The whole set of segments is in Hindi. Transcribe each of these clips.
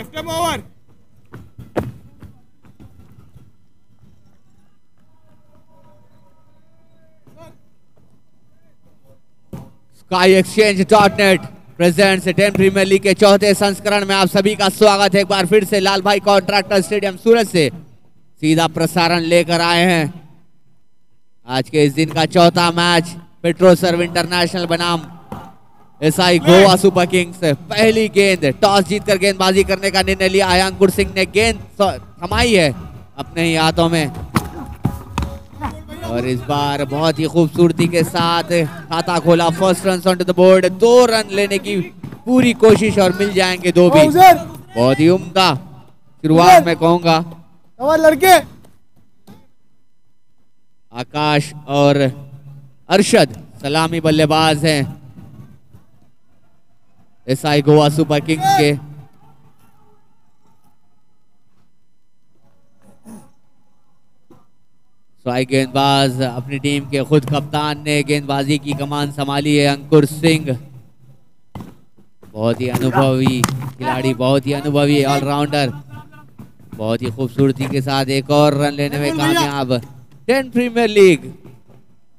SkyExchange.net प्रेजेंट्स 10 प्रीमियर लीग के चौथे संस्करण में आप सभी का स्वागत है। एक बार फिर से लाल भाई कॉन्ट्रैक्टर स्टेडियम सूरत से सीधा प्रसारण लेकर आए हैं। आज के इस दिन का चौथा मैच पेट्रो सर्व इंटरनेशनल बनाम एसआई गोवा सुपर किंग्स। पहली गेंद टॉस जीतकर गेंदबाजी करने का निर्णय लिया है। अंकुर सिंह ने गेंद थमाई है अपने ही हाथों में और इस बार बहुत ही खूबसूरती के साथ खाता खोला। First run on to the board. 2 run लेने की पूरी कोशिश और मिल जाएंगे 2 भी। बहुत ही उम्दा शुरुआत में कहूंगा। लड़के आकाश और अरशद सलामी बल्लेबाज हैं एसआई गोवा सुपर किंग्स के। स्वाई गेंदबाज अपनी टीम के खुद कप्तान ने गेंदबाजी की कमान संभाली है। अंकुर सिंह बहुत ही अनुभवी खिलाड़ी, बहुत ही अनुभवी ऑलराउंडर, बहुत ही खूबसूरती के साथ एक और रन लेने में कामयाब। 10 प्रीमियर लीग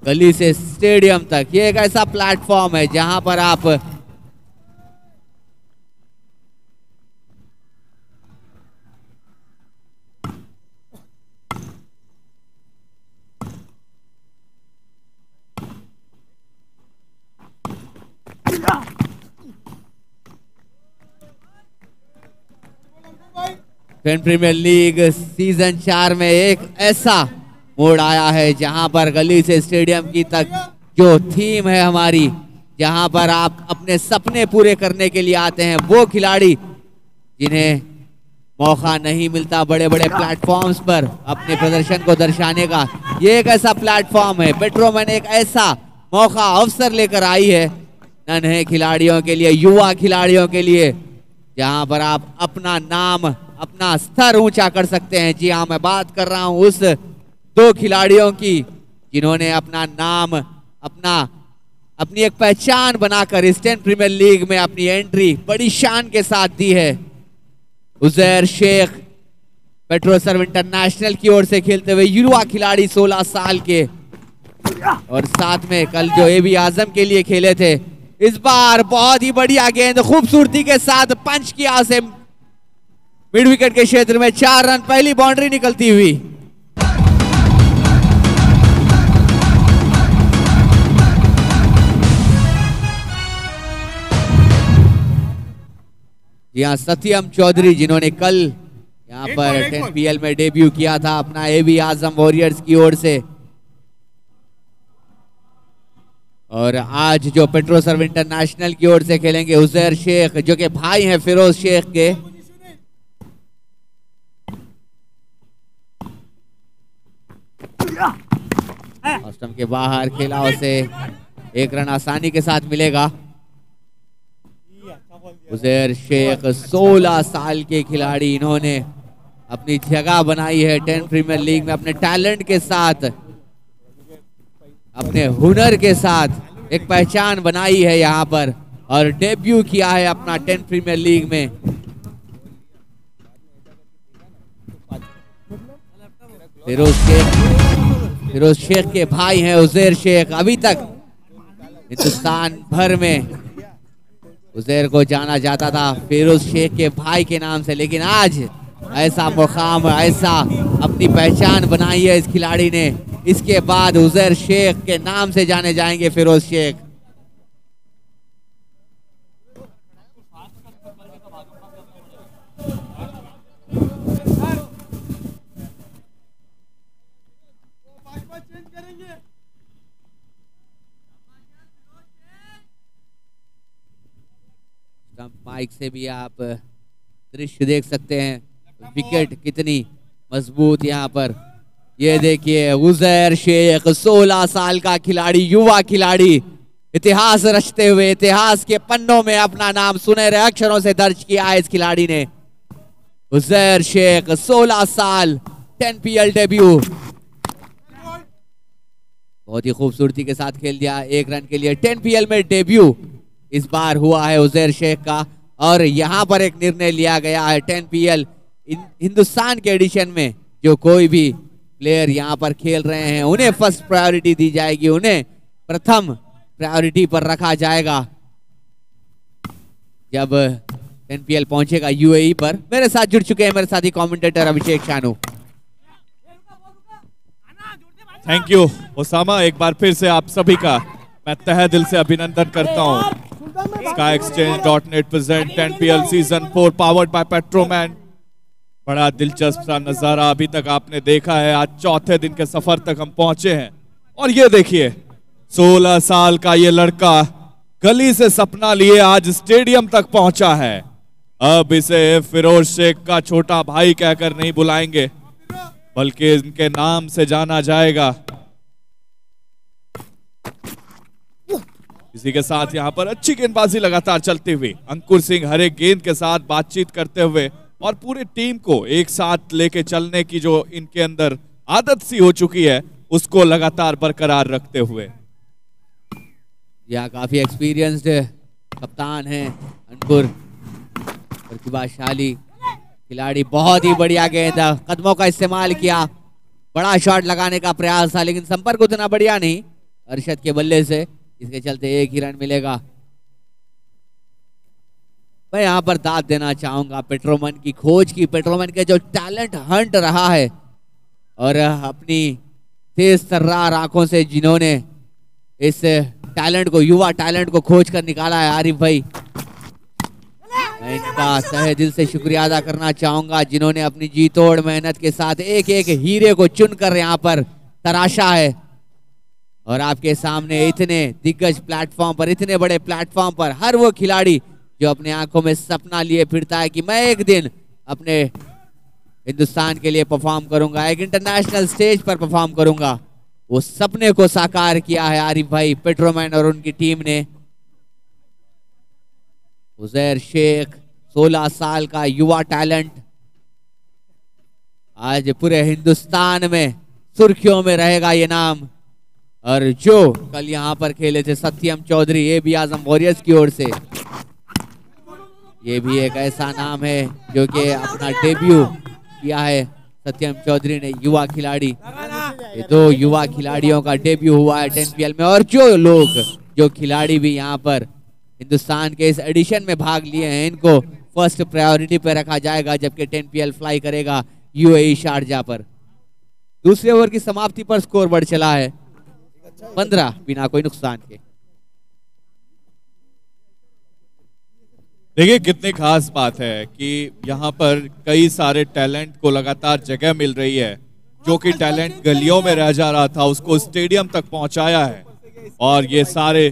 गली से स्टेडियम तक ये एक ऐसा प्लेटफॉर्म है जहां पर आप प्रीमियर लीग सीजन 4 में एक ऐसा मोड़ आया है जहां पर गली से स्टेडियम की तक जो थीम है हमारी, जहां पर आप अपने सपने पूरे करने के लिए आते हैं। वो खिलाड़ी जिन्हें मौका नहीं मिलता बड़े बड़े प्लेटफॉर्म्स पर अपने प्रदर्शन को दर्शाने का, ये एक ऐसा प्लेटफॉर्म है। पेट्रोमैन एक ऐसा मौका अवसर लेकर आई है नन्हे खिलाड़ियों के लिए, युवा खिलाड़ियों के लिए, जहां पर आप अपना नाम, अपना स्तर ऊंचा कर सकते हैं। जी हाँ, मैं बात कर रहा हूं उस 2 खिलाड़ियों की जिन्होंने अपना नाम, अपनी एक पहचान बनाकर इस 10 प्रीमियर लीग में अपनी एंट्री बड़ी शान के साथ दी है। उजैर शेख पेट्रो सर्व इंटरनेशनल की ओर से खेलते हुए युवा खिलाड़ी 16 साल के, और साथ में कल जो एबी आजम के लिए खेले थे। इस बार बहुत ही बढ़िया गेंद खूबसूरती के साथ पंच किया से मिड विकेट के क्षेत्र में 4 रन, पहली बाउंड्री निकलती हुई। यहाँ सत्यम चौधरी जिन्होंने कल यहाँ पर 10PL में डेब्यू किया था अपना एबी आजम वॉरियर्स की ओर से, और आज जो पेट्रो सर्व इंटरनेशनल की ओर से खेलेंगे उजैर शेख, जो कि भाई हैं फिरोज शेख के। ऑस्टम के बाहर खेला, उसे 1 रन आसानी के साथ मिलेगा। उजैर शेख 16 साल के खिलाड़ी, इन्होंने अपनी जगह बनाई है 10 प्रीमियर लीग में अपने टैलेंट के साथ, अपने हुनर के साथ एक पहचान बनाई है यहाँ पर, और डेब्यू किया है अपना 10 प्रीमियर लीग में। फिरोज शेख के भाई हैं उजैर शेख। अभी तक हिंदुस्तान भर में उजैर को जाना जाता था फिरोज शेख के भाई के नाम से, लेकिन आज ऐसा मुकाम, ऐसा अपनी पहचान बनाई है इस खिलाड़ी ने। इसके बाद उजैर शेख के नाम से जाने जाएंगे फिरोज शेख। माइक से भी आप दृश्य देख सकते हैं, विकेट कितनी मजबूत यहाँ पर। ये देखिए उजैर शेख 16 साल का खिलाड़ी, युवा खिलाड़ी, इतिहास रचते हुए इतिहास के पन्नों में अपना नाम सुनहरे अक्षरों से दर्ज किया है इस खिलाड़ी ने। उजैर शेख 16 साल, 10PL डेब्यू, बहुत ही खूबसूरती के साथ खेल दिया 1 रन के लिए। 10PL में डेब्यू इस बार हुआ है उजैर शेख का, और यहाँ पर एक निर्णय लिया गया है 10PL हिंदुस्तान के एडिशन में, जो कोई भी प्लेयर यहाँ पर खेल रहे हैं उन्हें फर्स्ट प्रायोरिटी दी जाएगी, उन्हें प्रथम प्रायोरिटी पर रखा जाएगा जब 10PL पहुंचेगा यूएई पर। मेरे साथ जुड़ चुके हैं मेरे साथी commentator Abhishek Shanu. Thank you Osama, एक बार फिर से आप सभी का मैं तहे दिल से अभिनंदन करता हूं। SkyExchange.net present 10PL season 4 powered by Petroman. बड़ा दिलचस्प सा नजारा अभी तक आपने देखा है। आज चौथे दिन के सफर तक हम पहुंचे हैं और ये देखिए 16 साल का ये लड़का गली से सपना लिए आज स्टेडियम तक पहुंचा है। अब इसे फिरोज शेख का छोटा भाई कहकर नहीं बुलाएंगे बल्कि इनके नाम से जाना जाएगा। इसी के साथ यहां पर अच्छी गेंदबाजी लगातार चलती हुई, अंकुर सिंह हर एक गेंद के साथ बातचीत करते हुए और पूरी टीम को एक साथ लेके चलने की जो इनके अंदर आदत सी हो चुकी है उसको लगातार बरकरार रखते हुए। यह काफी एक्सपीरियंस्ड कप्तान है अंकुर, प्रतिभाशाली खिलाड़ी। बहुत ही बढ़िया गेंद, कदमों का इस्तेमाल किया, बड़ा शॉट लगाने का प्रयास था लेकिन संपर्क उतना बढ़िया नहीं अरशद के बल्ले से, इसके चलते एक ही रन मिलेगा। मैं यहाँ पर दाद देना चाहूंगा पेट्रोमैन की खोज की, पेट्रोमैन के जो टैलेंट हंट रहा है और अपनी तेज तर्रार आंखों से जिन्होंने इस टैलेंट को, युवा टैलेंट को खोज कर निकाला है आरिफ भाई, मैं इनका तहे दिल से शुक्रिया अदा करना चाहूंगा जिन्होंने अपनी जी तोड़ मेहनत के साथ एक एक हीरे को चुनकर यहाँ पर तराशा है। और आपके सामने इतने दिग्गज प्लेटफॉर्म पर, इतने बड़े प्लेटफॉर्म पर हर वो खिलाड़ी जो अपने आंखों में सपना लिए फिरता है कि मैं एक दिन अपने हिंदुस्तान के लिए परफॉर्म करूंगा, एक इंटरनेशनल स्टेज पर परफॉर्म करूंगा, वो सपने को साकार किया है आरिफ भाई पेट्रोमैन और उनकी टीम ने। उजैर शेख 16 साल का युवा टैलेंट आज पूरे हिंदुस्तान में सुर्खियों में रहेगा ये नाम। और जो कल यहाँ पर खेले थे सत्यम चौधरी AB आजम वॉरियर्स की ओर से, ये भी एक ऐसा नाम है जो कि अपना डेब्यू किया है सत्यम चौधरी ने, युवा खिलाड़ी। ये दो युवा खिलाड़ियों का डेब्यू हुआ है 10PL में और जो खिलाड़ी भी यहाँ पर हिंदुस्तान के इस एडिशन में भाग लिए हैं इनको फर्स्ट प्रायोरिटी पे रखा जाएगा जबकि 10PL फ्लाई करेगा यूएई शारजा पर। दूसरे ओवर की समाप्ति पर स्कोर बढ़ चला है 15 बिना कोई नुकसान के। देखिए कितनी खास बात है कि यहाँ पर कई सारे टैलेंट को लगातार जगह मिल रही है। जो कि टैलेंट गलियों में रह जा रहा था उसको स्टेडियम तक पहुंचाया है और ये सारे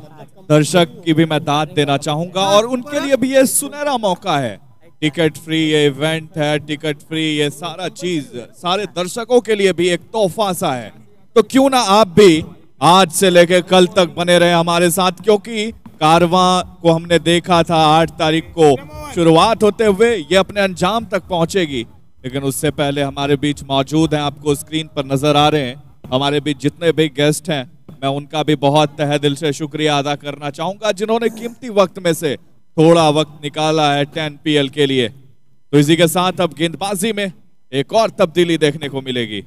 दर्शक की भी मैं दाद देना चाहूंगा और उनके लिए भी ये सुनहरा मौका है। टिकट फ्री ये इवेंट है, टिकट फ्री ये सारा चीज सारे दर्शकों के लिए भी एक तोहफा सा है। तो क्यों ना आप भी आज से लेकर कल तक बने रहे हमारे साथ, क्योंकि कारवां को हमने देखा था 8 तारीख को शुरुआत होते हुए, ये अपने अंजाम तक पहुंचेगी। लेकिन उससे पहले हमारे बीच मौजूद हैं, आपको स्क्रीन पर नजर आ रहे हैं, हमारे बीच जितने भी गेस्ट हैं मैं उनका भी बहुत तहे दिल से शुक्रिया अदा करना चाहूंगा जिन्होंने कीमती वक्त में से थोड़ा वक्त निकाला है 10PL के लिए। तो इसी के साथ अब गेंदबाजी में एक और तब्दीली देखने को मिलेगी।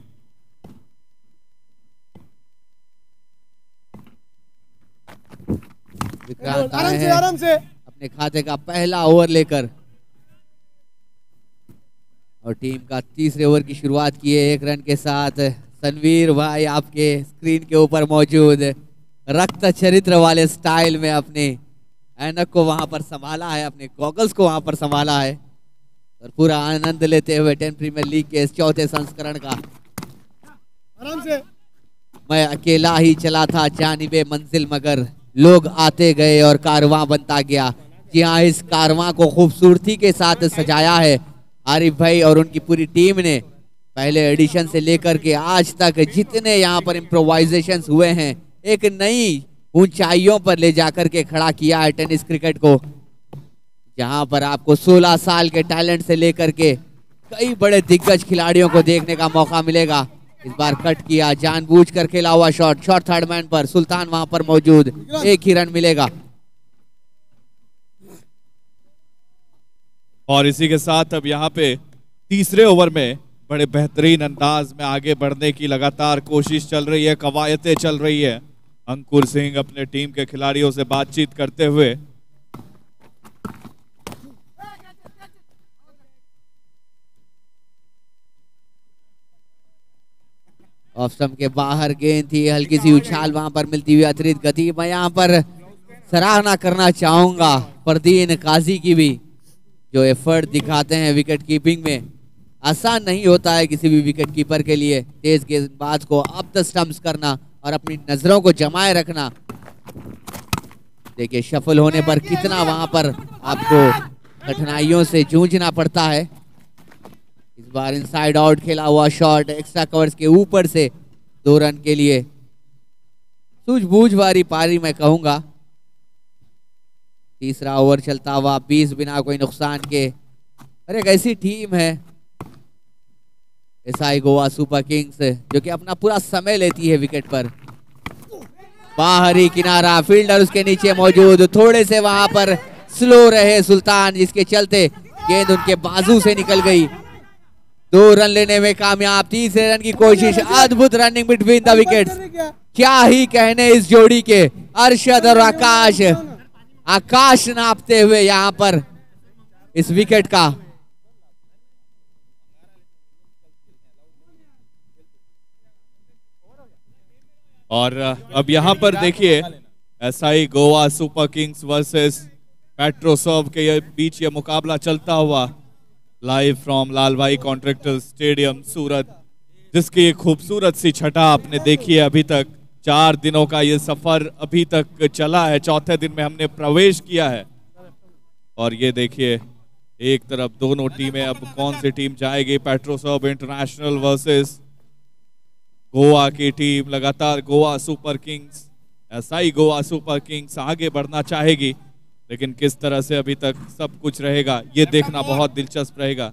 आराम से अपने खाते का पहला ओवर लेकर और टीम का तीसरे ओवर की शुरुआत की है 1 रन के साथ। सनवीर भाई आपके स्क्रीन के ऊपर मौजूद रक्त चरित्र वाले स्टाइल में अपने ऐनक को वहां पर संभाला है, अपने गॉगल्स को वहां पर संभाला है और पूरा आनंद लेते हुए 10 प्रीमियर लीग के इस चौथे संस्करण का। आराम से मैं अकेला ही चला था जानिबे मंजिल मगर लोग आते गए और कारवां बनता गया। जी हाँ, इस कारवां को खूबसूरती के साथ सजाया है आरिफ भाई और उनकी पूरी टीम ने। पहले एडिशन से लेकर के आज तक जितने यहाँ पर इम्प्रोवाइजेशंस हुए हैं एक नई ऊंचाइयों पर ले जाकर के खड़ा किया है टेनिस क्रिकेट को, जहां पर आपको 16 साल के टैलेंट से लेकर के कई बड़े दिग्गज खिलाड़ियों को देखने का मौका मिलेगा। इस बार कट किया, जानबूझकर खेला हुआ शॉट थर्ड मैन पर, सुल्तान वहां पर मौजूद, 1 ही रन मिलेगा। और इसी के साथ अब यहाँ पे तीसरे ओवर में बड़े बेहतरीन अंदाज में आगे बढ़ने की लगातार कोशिश चल रही है, कवायतें चल रही है। अंकुर सिंह अपने टीम के खिलाड़ियों से बातचीत करते हुए। ऑफ स्टंप के बाहर गेंद थी, हल्की सी उछाल वहां पर मिलती हुई अतिरिक्त गति। मैं यहाँ पर सराहना करना चाहूंगा फरदीन काजी की भी, जो एफर्ट दिखाते हैं विकेट कीपिंग में। आसान नहीं होता है किसी भी विकेट कीपर के लिए तेज गेंदबाज को अप द स्टंप्स करना और अपनी नजरों को जमाए रखना। देखिए शफल होने पर कितना वहां पर आपको कठिनाइयों से जूझना पड़ता है। इस बार इनसाइड आउट खेला हुआ शॉट एक्स्ट्रा कवर्स के ऊपर से 2 रन के लिए। सूझबूझ वाली पारी मैं कहूंगा। तीसरा ओवर चलता हुआ 20 बिना कोई नुकसान के। और एक ऐसी टीम है एसआई गोवा सुपर किंग्स जो कि अपना पूरा समय लेती है विकेट पर। बाहरी किनारा, फील्डर उसके नीचे मौजूद, थोड़े से वहां पर स्लो रहे सुल्तान, जिसके चलते गेंद उनके बाजू से निकल गई। 2 रन लेने में कामयाब। तीसरे रन की कोशिश, अद्भुत रनिंग बिटवीन द विकेट्स। क्या ही कहने इस जोड़ी के, अरशद और आकाश। आकाश नापते हुए यहां पर इस विकेट का। और अब यहां पर देखिए SI Goa Super Kings versus Petroserv के बीच ये मुकाबला चलता हुआ लाइव फ्रॉम लाल भाई कॉन्ट्रैक्टर स्टेडियम सूरत, जिसकी एक खूबसूरत सी छटा आपने देखी है। अभी तक 4 दिनों का ये सफर अभी तक चला है, चौथे दिन में हमने प्रवेश किया है। और ये देखिए एक तरफ दोनों टीमें, अब कौन सी टीम जाएगी, पेट्रोसर्व इंटरनेशनल वर्सेस गोवा की टीम। लगातार Goa Super Kings, SI Goa Super Kings आगे बढ़ना चाहेगी, लेकिन किस तरह से अभी तक सब कुछ रहेगा ये देखना बहुत दिलचस्प रहेगा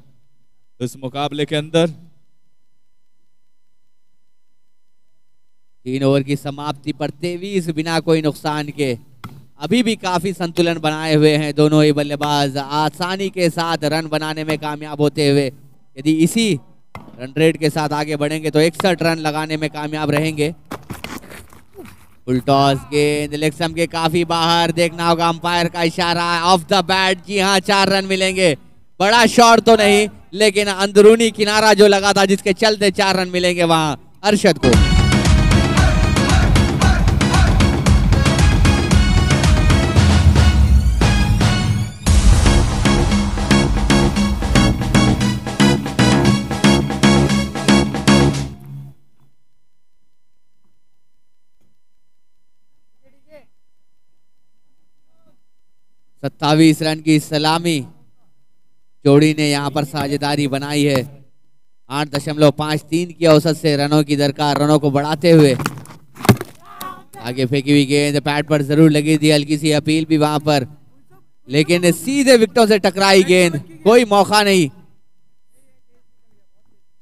इस मुकाबले के अंदर। 3 ओवर की समाप्ति पर 23 बिना कोई नुकसान के। अभी भी काफी संतुलन बनाए हुए हैं दोनों ही बल्लेबाज, आसानी के साथ रन बनाने में कामयाब होते हुए। यदि इसी रन रेट के साथ आगे बढ़ेंगे तो 61 रन लगाने में कामयाब रहेंगे। फुल टॉस गेंद लेग स्टंप के काफी बाहर, देखना होगा अंपायर का इशारा ऑफ द बैट। जी हाँ, 4 रन मिलेंगे। बड़ा शॉट तो नहीं, लेकिन अंदरूनी किनारा जो लगा था जिसके चलते 4 रन मिलेंगे वहां अरशद को। सत्ताईस रन की सलामी जोड़ी ने यहां पर साझेदारी बनाई है। 8.53 की औसत से रनों की दरकार, रनों को बढ़ाते हुए। आगे फेंकी हुई गेंद पैड पर जरूर लगी थी, हल्की सी अपील भी वहां पर, लेकिन सीधे विकेटों से टकराई गेंद, कोई मौका नहीं।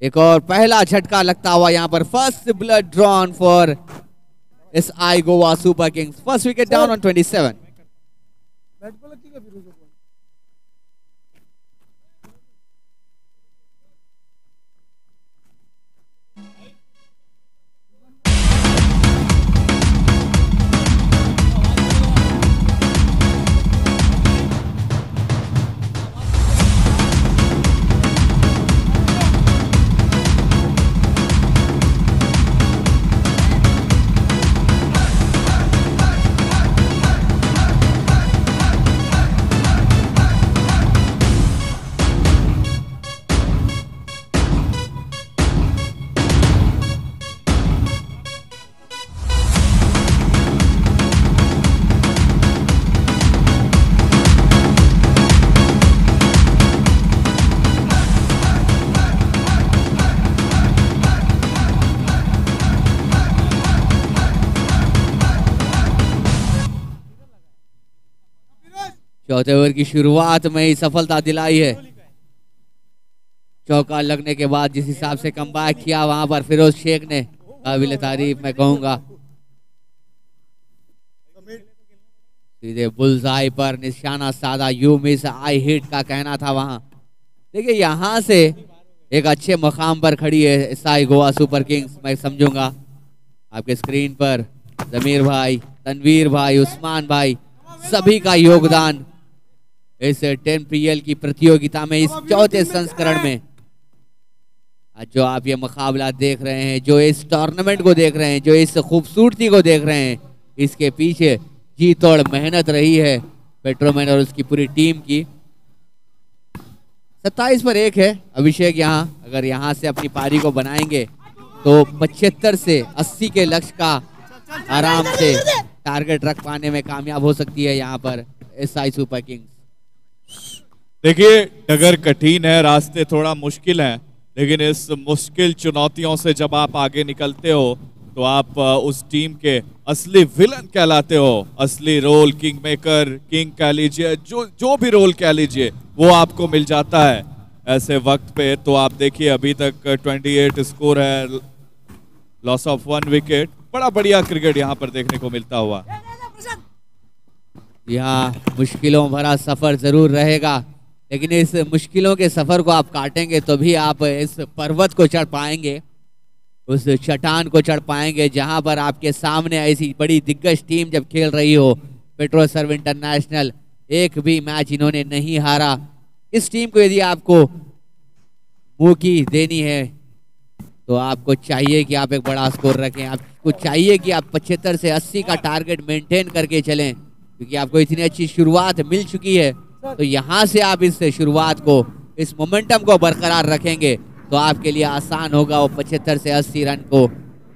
एक और पहला झटका लगता हुआ यहां पर। First blood drawn for SI Goa Super Kings. First wicket down on 27। चौथे ओवर की शुरुआत में ही सफलता दिलाई है। चौका लगने के बाद जिस हिसाब से कमबैक किया वहां पर फिरोज शेख ने, काबिल तारीफ मैं कहूंगा। सीधे बुल्सआई पर निशाना साधा, यू मिस आई हिट का कहना था वहां। देखिए यहां से एक अच्छे मकाम पर खड़ी है एसआई गोवा सुपर किंग्स। मैं समझूंगा आपके स्क्रीन पर जमीर भाई, तनवीर भाई, उस्मान भाई, सभी का योगदान इस 10 PL की प्रतियोगिता में, इस चौथे संस्करण में। जो आप ये मुकाबला देख रहे हैं, जो इस टूर्नामेंट को देख रहे हैं, जो इस खूबसूरती को देख रहे हैं, इसके पीछे जी तोड़ मेहनत रही है पेट्रोमैन और उसकी पूरी टीम की। 27 पर 1 है अभिषेक। यहाँ अगर यहाँ से अपनी पारी को बनाएंगे तो 75 से 80 के लक्ष्य का आराम से टारगेट रख पाने में कामयाब हो सकती है यहाँ पर एसआई सुपर किंग्स। देखिए डगर कठिन है, रास्ते थोड़ा मुश्किल है, लेकिन इस मुश्किल चुनौतियों से जब आप आगे निकलते हो तो आप उस टीम के असली विलन कहलाते हो। असली रोल, किंग मेकर, किंग कह लीजिए, जो भी रोल कह लीजिए, वो आपको मिल जाता है ऐसे वक्त पे। तो आप देखिए अभी तक 28 स्कोर है, लॉस ऑफ 1 विकेट। बड़ा बढ़िया क्रिकेट यहाँ पर देखने को मिलता हुआ। यहाँ मुश्किलों भरा सफर जरूर रहेगा, लेकिन इस मुश्किलों के सफर को आप काटेंगे तो भी आप इस पर्वत को चढ़ पाएंगे, उस चट्टान को चढ़ पाएंगे जहां पर आपके सामने ऐसी बड़ी दिग्गज टीम जब खेल रही हो। पेट्रोसर्व इंटरनेशनल एक भी मैच इन्होंने नहीं हारा। इस टीम को यदि आपको मुंह की देनी है तो आपको चाहिए कि आप एक बड़ा स्कोर रखें, आपको चाहिए कि आप 75 से 80 का टारगेट मेंटेन करके चलें, क्योंकि आपको इतनी अच्छी शुरुआत मिल चुकी है। तो यहाँ से आप इस शुरुआत को, इस मोमेंटम को बरकरार रखेंगे तो आपके लिए आसान होगा वो 75 से 80 रन को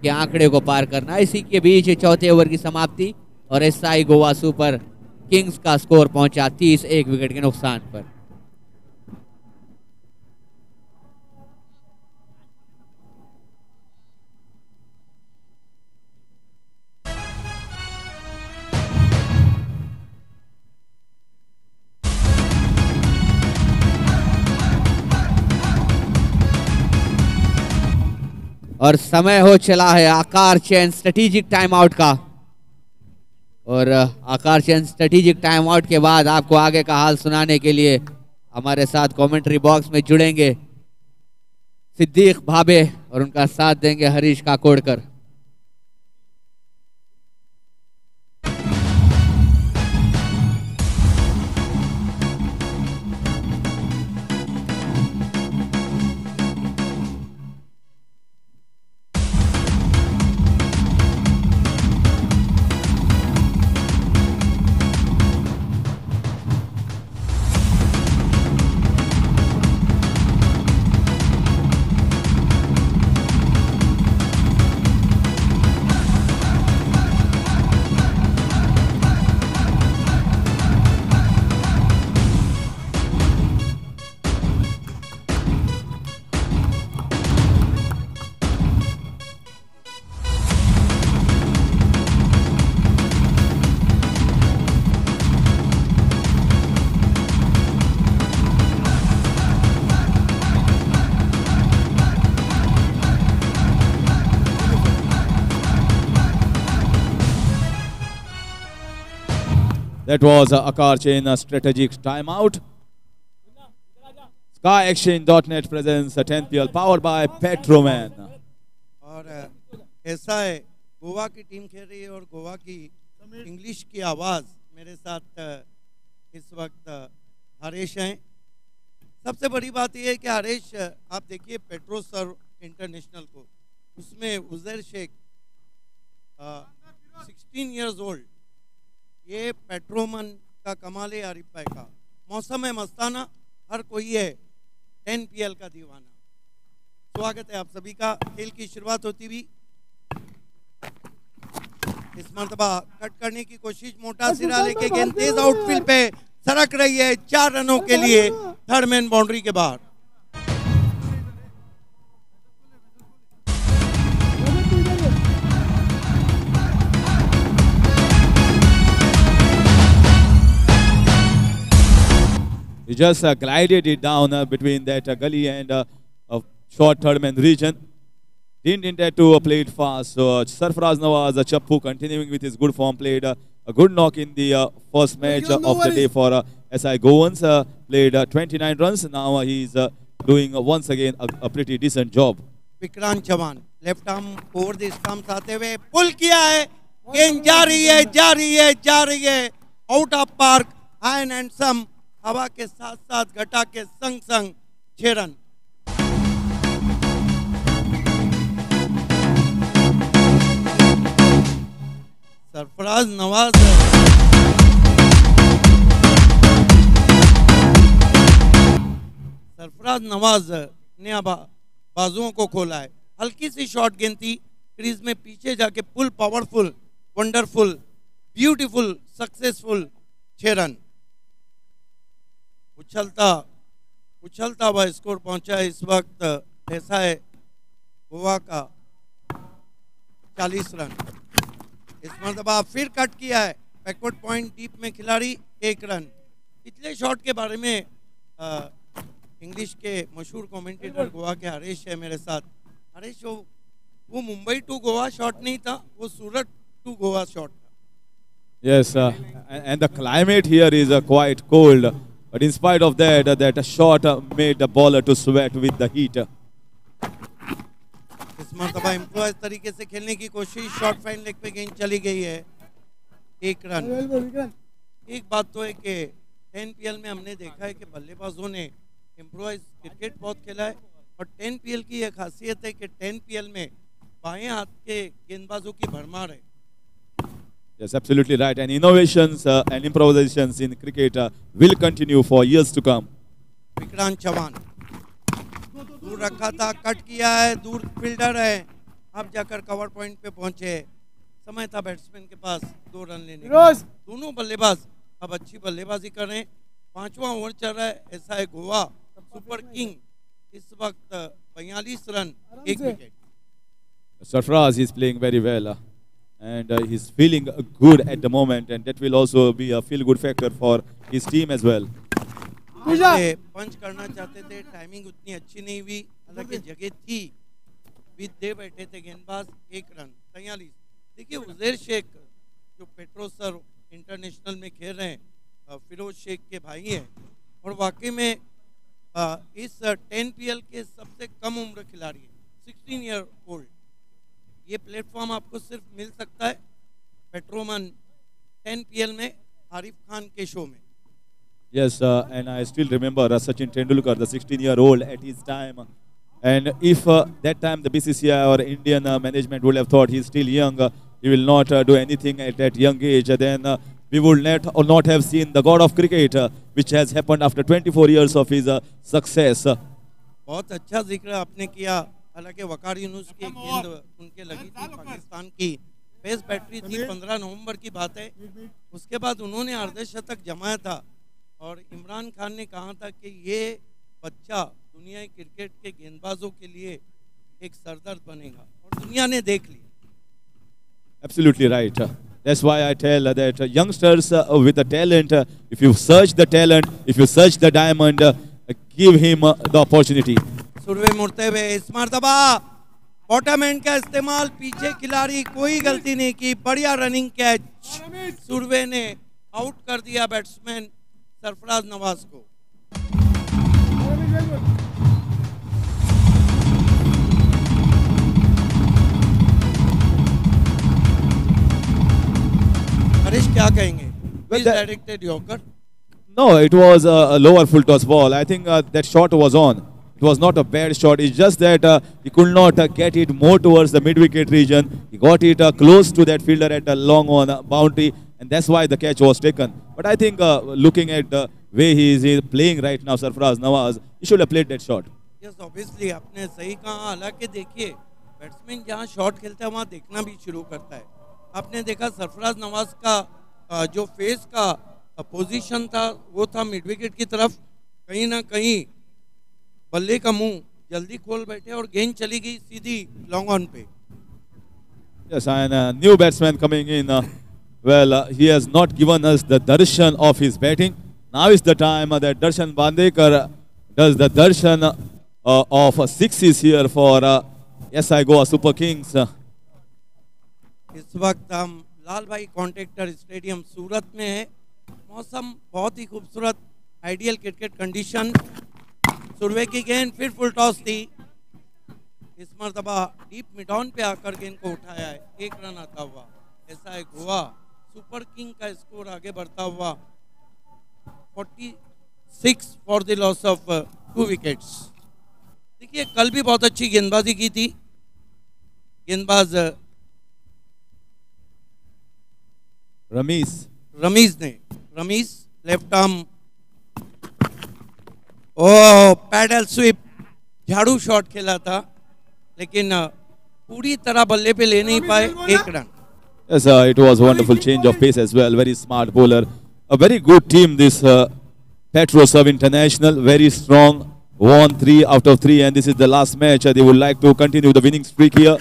के आंकड़े को पार करना। इसी के बीच चौथे ओवर की समाप्ति और एसआई गोवा सुपर किंग्स का स्कोर पहुंचा 30, 1 विकेट के नुकसान पर। और समय हो चला है आकार चैन स्ट्रेटेजिक टाइम आउट का। और आकार चैन स्ट्रेटेजिक टाइम आउट के बाद आपको आगे का हाल सुनाने के लिए हमारे साथ कमेंट्री बॉक्स में जुड़ेंगे सिद्दीक भाबे और उनका साथ देंगे Harish Kakodkar. That was Akar Chain strategic timeout. SkyExchange.net presents 10 PL powered by Petroman. और ऐसा है गोवा की टीम खेल रही है और गोवा की इंग्लिश की आवाज़ मेरे साथ इस वक्त हरीश हैं। सबसे बड़ी बात यह है कि हरीश आप देखिए पेट्रोसर्व इंटरनेशनल को, उसमें उजैर शेख 16 इयर्स ओल्ड, ये पेट्रोमन का कमाल है आरिफ भाई का। मौसम है मस्ताना, हर कोई है 10 PL का दीवाना। स्वागत है आप सभी का। खेल की शुरुआत होती हुई इस मरतबा कट करने की कोशिश, मोटा सिरा लेके गेंद तेज आउटफील्ड पे सरक रही है 4 रनों के लिए थर्ड मैन बाउंड्री के बाहर। He just glided it down between that gully and short third man region. Didn't intend to play it fast. So Sarfaraz Nawaz, Chappu continuing with his good form played a good knock in the first match of the day for SI Goans. Played 29 runs. Now he's doing once again a pretty decent job. Vikrant Chauhan left arm over the stumps आते हुए पुल किया है, गेंद जा रही है, जा रही है, जा रही है, out of park, high and some, हवा के साथ साथ घटा के संग संग 6 रन। सरफराज नवाज ने अब बाजुओं को खोला है। हल्की सी शॉट गेंद थी, क्रीज में पीछे जाके pull, powerful, wonderful, beautiful, successful, 6 run. उछलता हुआ स्कोर पहुंचा है इस वक्त। ऐसा है गोवा का 40 रन। इस मरतबा फिर कट किया है, बैकवर्ड पॉइंट डीप में खिलाड़ी 1 रन। पिछले शॉट के बारे में इंग्लिश के मशहूर कमेंटेटर गोवा के हरीश है मेरे साथ। हरीश, वो मुंबई टू गोवा शॉट नहीं था, वो सूरत टू गोवा शॉट था। Yes, and the climate here is quite cold, but in spite of that, that shot made the bowler to sweat with the heat. इस मरतबा इम्प्रोवाइज तरीके से खेलने की कोशिश, शॉर्ट फाइन लेग पे गेंद चली गई है, 1 रन। एक बात तो है कि 10PL में हमने देखा है कि बल्लेबाजों ने इम्प्रोवाइज क्रिकेट बहुत खेला है, और 10PL की यह खासियत है कि 10PL में बाएं हाथ के गेंदबाजों की भरमार है। Yes, absolutely right. And innovations and improvisations in cricket will continue for years to come. Vikrant Chauhan दूर रखा था, कट किया है, दूर फील्डर है, अब जाकर कवर पॉइंट पे पहुंचे। समय था बैट्समैन के पास 2 रन लेने का। दोनों बल्लेबाज अब अच्छी बल्लेबाजी कर रहे हैं। 5वां ओवर चल रहा है। ऐसा है गोवा सुपर किंग इस वक्त 42 run, 1 wicket. Sarfaraz is playing very well. And he's feeling good at the moment, and that will also be a feel-good factor for his team as well. पंच करना चाहते थे, टाइमिंग उतनी अच्छी नहीं हुई, हालांकि जगह थी, बीच दे बैठे थे गेंदबाज। 1 रन, 43। देखिए उजैर शेख जो पेट्रोसर इंटरनेशनल में खेल रहे हैं, फिरोज शेख के भाई हैं, और वाकई में इस 10PL के सबसे कम उम्र खिलाड़ी हैं, 16 ईयर ओल्ड। ये प्लेटफॉर्म आपको सिर्फ मिल सकता है पेट्रोमन 10PL में आरिफ खान के शो में। Yes, and I still remember Sachin Tendulkar, the 16-year-old at his time. And if that time the BCCI or Indian management would have thought he's still young, he will not do anything at that young age, then we would not have seen the god of cricket, which has happened after 24 years of his success. बहुत अच्छा जिक्र आपने किया। हालांकि वकार यूनुस की गेंद उनके लगी थी, पाकिस्तान की पेस बैटरी थी, 15 नवंबर की बात है। उसके बाद उन्होंने अर्धशतक जमाया था, और इमरान खान ने कहा था कि ये बच्चा दुनिया क्रिकेट के गेंदबाजों के लिए एक सरदर्द बनेगा, और दुनिया ने देख लिया। Absolutely right. That's why I tell that youngsters with the talent, if you search the talent, if you search the diamond, give him the opportunity. Surve मुड़ते हुए इस मरतबा बॉटम एंड का इस्तेमाल, पीछे खिलाड़ी कोई गलती नहीं की, बढ़िया रनिंग कैच। सुरवे ने आउट कर दिया बैट्समैन सरफराज नवाज को। हरीश क्या कहेंगे? Directed Yorker? No, it was a lower full toss ball. I think that shot was on. It was not a bad shot. It's just that he could not get it more towards the mid-wicket region. He got it close to that fielder at a long on boundary, and that's why the catch was taken. But I think looking at the way he is playing right now, Sarfaraz Nawaz, he should have played that shot. Yes, obviously, आपने सही कहा। हालांकि देखिए बैट्समैन जहाँ शॉट खेलता है वहाँ देखना भी शुरू करता है। आपने देखा सरफराज नवाज का जो फेस का पोजीशन था वो था मिड विकेट की तरफ। कहीं ना कहीं बल्ले का मुंह जल्दी खोल बैठे और गेंद चली गई सीधी लॉन्ग ऑन पे। Yes, and a new batsman coming in. Well, he has not given us the darshan of his batting. Now is the time that Darshan Bandekar does the darshan of sixes here for SI Goa Super Kings. इस वक्त हम लाल भाई कॉन्ट्रैक्टर स्टेडियम सूरत में है। मौसम बहुत ही खूबसूरत, आइडियल क्रिकेट कंडीशन। सुरवे की गेंद, फिर फुल टॉस थी। इस मरतबा डीप मिड ऑन पे आकर गेंद को उठाया है, 1 रन आता हुआ। ऐसा है गोवा सुपर किंग का स्कोर आगे बढ़ता हुआ 46 for the loss of 2 wickets. देखिए कल भी बहुत अच्छी गेंदबाजी की थी गेंदबाज रमीज लेफ्ट आर्म, ओ पैडल स्वीप, झाड़ू शॉट खेला था, लेकिन पूरी तरह बल्ले पे ले नहीं पाए, 1 run. Yes, it was a wonderful change of pace as well. Very smart bowler. A very good team, this Petrosov International. Very strong. Won 3 out of 3, and this is the last match. They would like to continue the winning streak here.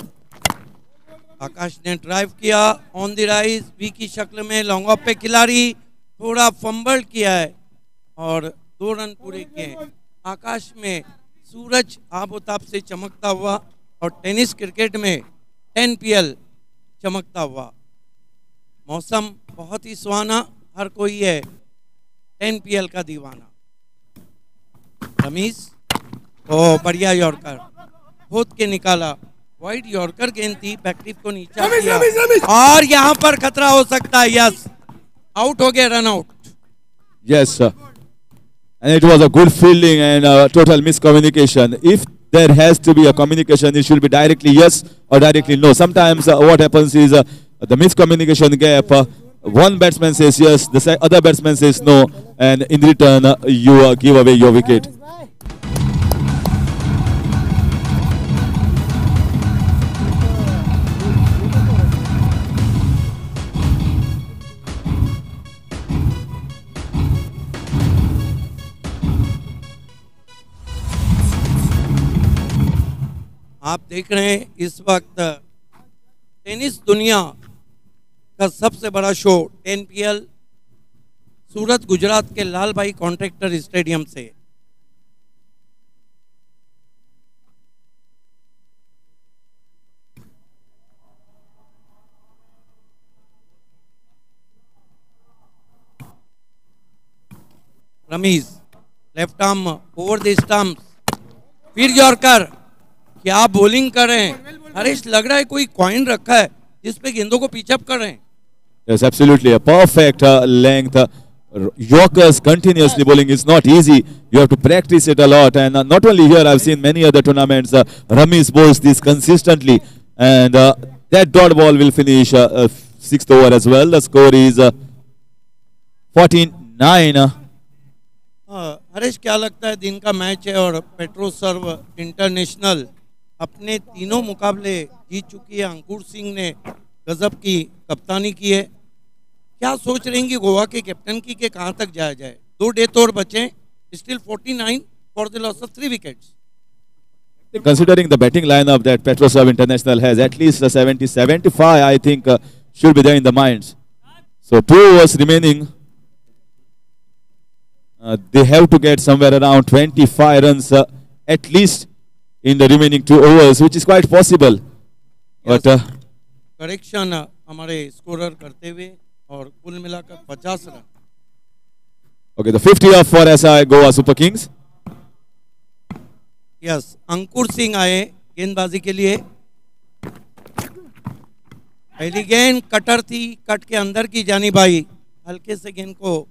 आकाश ने ड्राइव किया ऑन द राइज, वी की शक्ल में, लॉन्ग ऑफ पे खिलाड़ी थोड़ा फंबल किया है और 2 रन पूरे किए। आकाश में सूरज आबोताब से चमकता हुआ और टेनिस क्रिकेट में 10 PL चमकता हुआ। मौसम बहुत ही सुहाना, हर कोई है 10 PL का दीवाना। रमीज, ओ बढ़िया यॉर्कर, खोद के निकाला, वाइड यॉर्कर गेंद थी, बैकटिप को नीचा किया और यहाँ पर खतरा हो सकता है। यस, आउट हो गया, run out. Yes, sir. And it was a good fielding and total miscommunication. If there has to be a communication, it should be directly yes or directly no. Sometimes what happens is the miscommunication gap. One batsman says yes, the other batsman says no, and in return you give away your wicket. आप देख रहे हैं इस वक्त टेनिस दुनिया का सबसे बड़ा शो 10 PL सूरत गुजरात के लाल भाई कॉन्ट्रैक्टर स्टेडियम से। Ramiz left arm over the stumps, फिर यॉर्कर, क्या बॉलिंग कर रहे हैं हरीश, लग रहा है कोई कॉइन रखा है जिस पे गेंदों को पिचअप कर रहे हैं। Yes, absolutely, a perfect length. Yorkers continuously bowling is not easy. You have to practice it a lot, and not only here, I've seen many other tournaments. Ramesh bowls this consistently, and that dot ball will finish 6th over as well. The score is 14-9. Harish, क्या लगता है दिन का मैच है और पेट्रोसर्व इंटरनेशनल अपने तीनों मुकाबले जीत चुकी है। अंकुर सिंह ने गजब की कप्तानी की है। क्या सोच रहे हैं कि गोवा के कैप्टन की के कहां तक जाया जाए? 2 डेथ और बचे, still 49 for the loss of 3 wickets. Considering the batting lineup that Petrosov International has, at least 70-75, I think should be there in the minds. So 2 overs remaining. They have to get somewhere around 25 runs at least in the remaining 2 overs, which is quite possible. But correction हमारे स्कोरर करते हुए और कुल मिलाकर 50 run. Okay, the 50 off for SI Goa Super Kings. Yes, Ankur Singh आए गेंदबाजी के लिए। पहली गेंद कटर थी, कट के अंदर की जानी भाई, हल्के से गेंद को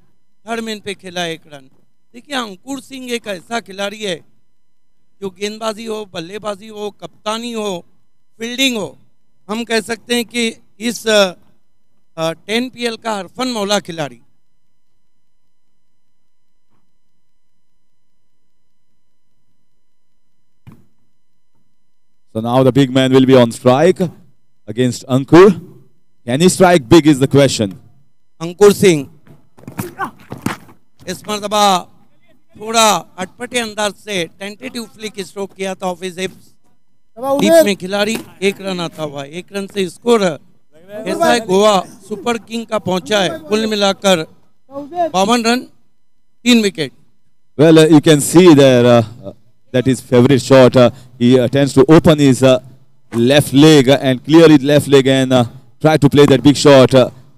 थर्ड मैन पे खेला, 1 रन। देखिए अंकुर सिंह एक ऐसा खिलाड़ी है जो गेंदबाजी हो, बल्लेबाजी हो, कप्तानी हो, फील्डिंग हो, हम कह सकते हैं कि इस 10 PL का हरफन मौला खिलाड़ी। So now the big man will be on strike against Ankur. Can he strike big is the question. अंकुर सिंह इस मरतबा थोड़ा अटपटे अंदाज से टेंटेटिव फ्लिक स्ट्रोक किया था ऑफ हिज हिप्स, डीप में खिलाड़ी, 1 रन आता हुआ, 1 रन से स्कोर। ऐसा है गोवा सुपर किंग का पहुंचा है, कुल मिलाकर 52 run, 3 wicket. Well, you can see there that his favorite shot. He tends to open his left leg and clear his left leg, and tried to play that big shot.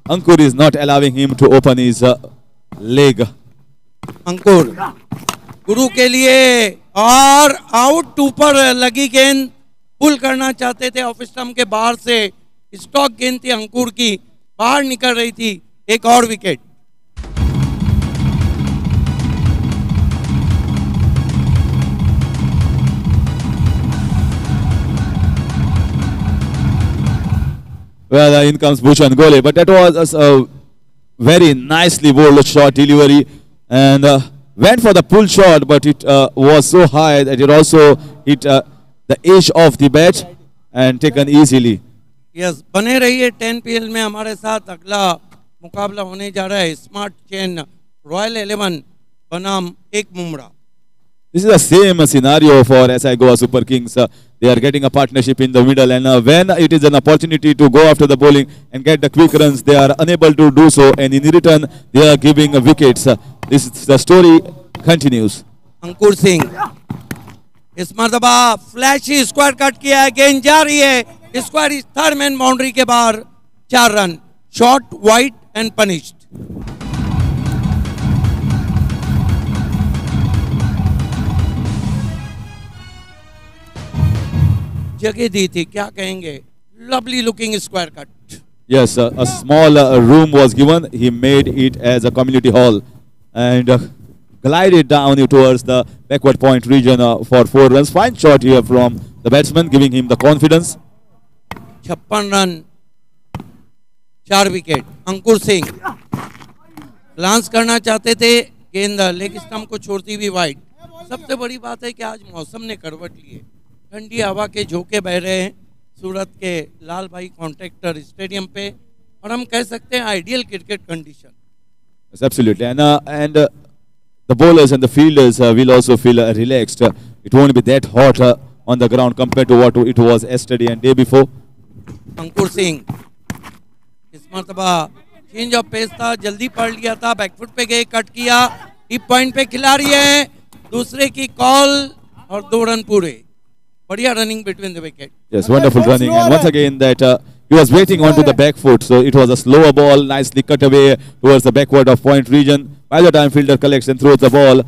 Ankur is not allowing him to open his leg. अंकुर गुरु के लिए और आउट ऊपर लगी गेंद, पुल करना चाहते थे ऑफ स्टंप के बाहर से, स्टॉक गेंद थी अंकुर की, बाहर निकल रही थी, एक और wicket. Well, in comes Bhushan Gole, but that was a very nicely bowled shot delivery, and went for the pull shot, but it was so high that it also hit the edge of the bat and taken easily. Yes, बने रहिए 10PL में हमारे साथ। अगला मुकाबला होने जा रहा है स्मार्ट चेन रॉयल 11 बनाम एक Mumbra. This is the same scenario for SI Goa Super Kings. They are getting a partnership in the middle, and when it is an opportunity to go after the bowling and get the quick runs, they are unable to do so, and in return they are giving wickets. This is the story continues. अंकुर सिंह इस मर्तबा फ्लैशी स्क्वायर कट किया है, गेंद जा रही है, स्क्वायर इस थर्ड मैन बाउंड्री के बाहर, 4 run, shot wide and punished. जगह दी थी, क्या कहेंगे, lovely looking square cut. Yes, a small room was given. He made it as a community hall and glided down towards the backward point region for 4 runs. Fine shot here from the batsman, giving him the confidence. 56 run, 4 wicket. Ankur Singh lance करना चाहते थे, गेंद लेग स्टंप को छोड़ती हुई वाइड। सबसे बड़ी बात है कि आज मौसम ने करवट ली है, ठंडी हवा के झोंके बह रहे हैं सूरत के लाल भाई कॉन्ट्रैक्टर स्टेडियम पे, और हम कह सकते हैं ideal cricket condition. Yes, absolutely, and the bowlers and the fielders will also feel relaxed. It won't be that hot on the ground compared to what it was yesterday and day before. अंकुर सिंह इस मर्तबा चेंज ऑफ पेस था, जल्दी पढ़ लिया था, बैकफुट पे गए, कट किया, डीप पॉइंट पे खिलाड़ी है, दूसरे की कॉल और 2 रन पूरे। बढ़िया running between the wicket. Yes, wonderful running, and once again that he was waiting onto the back foot, so it was a slower ball, nicely cut away towards the backward of point region. By the time fielder collects and throws the ball,